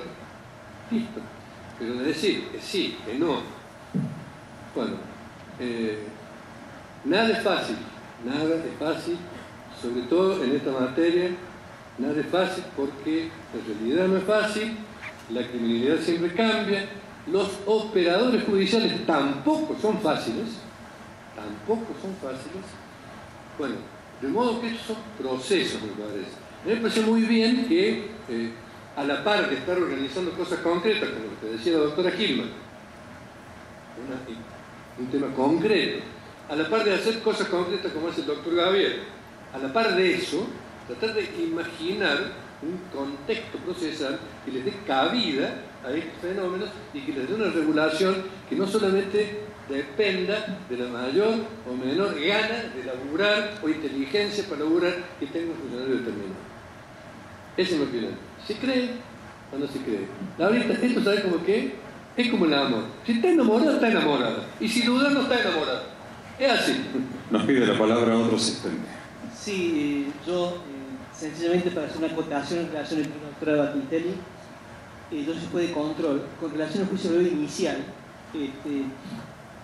Listo. Pero de decir que sí, que no. Bueno, nada es fácil. Nada es fácil, sobre todo en esta materia. Nada es fácil porque la realidad no es fácil, la criminalidad siempre cambia, los operadores judiciales tampoco son fáciles, Bueno, de modo que estos son procesos, me parece. A mí me parece muy bien que a la par de estar organizando cosas concretas, como lo que decía la doctora Gilman, un tema concreto, a la par de hacer cosas concretas como hace el doctor Gabriel, a la par de eso, tratar de imaginar un contexto procesal que les dé cabida a estos fenómenos y que les dé una regulación que no solamente dependa de la mayor o menor gana de laburar o inteligencia para laburar que tenga un funcionario determinado. Esa es mi opinión. ¿Se cree o no se cree? Ahorita, esto sabe como que es como el amor. Si está enamorado, está enamorada. Y si duda, no está enamorado. Es así. Nos pide la palabra otro asistente. Sí, yo sencillamente para hacer una acotación en relación con la doctora Battistelli, yo se fue de control. Con relación al juicio breve inicial,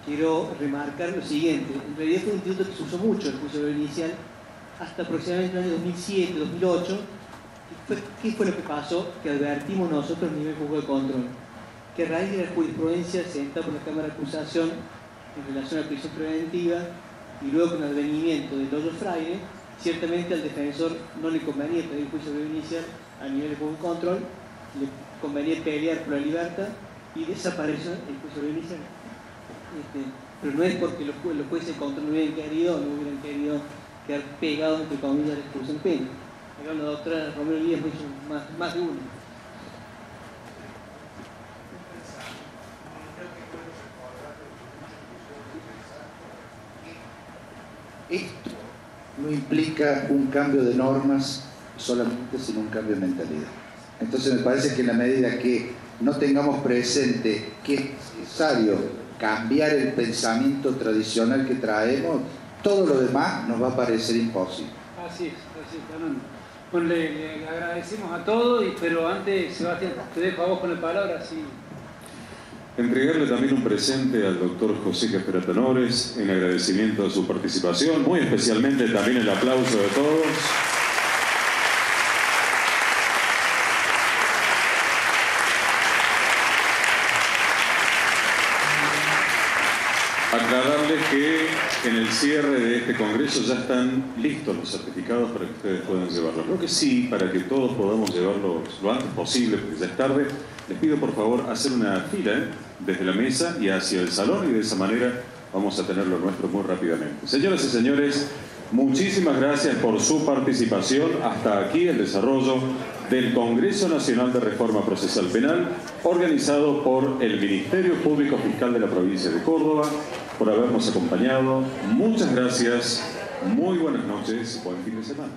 quiero remarcar lo siguiente. En realidad fue un instituto que se usó mucho el juicio breve inicial hasta aproximadamente el año 2007, 2008. ¿Qué fue lo que pasó? Que advertimos nosotros a nivel juzgado de control. Que a raíz de la jurisprudencia sentada por la Cámara de Acusación en relación a la prisión preventiva, y luego con el advenimiento del hoyo Freire, ciertamente al defensor no le convenía pedir juicio breve inicial a nivel de juego de control, le convenía pelear por la libertad y desapareció el juicio breve inicial. Pero no es porque los jueces de control no hubieran querido o no hubieran querido quedar pegados entre comillas a la expulsión pena. Acá la doctora Romero Díaz ha dicho más de uno. Esto no implica un cambio de normas solamente, sino un cambio de mentalidad. Entonces me parece que en la medida que no tengamos presente que es necesario cambiar el pensamiento tradicional que traemos, todo lo demás nos va a parecer imposible. Así es, Fernando. Bueno, le agradecemos a todos, pero antes, Sebastián, te dejo a vos con la palabra. Sí. Entregarle también un presente al doctor José Gesperata Nores en agradecimiento a su participación, muy especialmente también el aplauso de todos. Aclararles que en el cierre de este congreso ya están listos los certificados para que ustedes puedan llevarlos. Creo que sí, para que todos podamos llevarlos lo antes posible, porque ya es tarde. Les pido por favor hacer una fila desde la mesa y hacia el salón, y de esa manera vamos a tener lo nuestro muy rápidamente. Señoras y señores, muchísimas gracias por su participación. Hasta aquí el desarrollo del Congreso Nacional de Reforma Procesal Penal, organizado por el Ministerio Público Fiscal de la provincia de Córdoba, por habernos acompañado. Muchas gracias, muy buenas noches, buen fin de semana.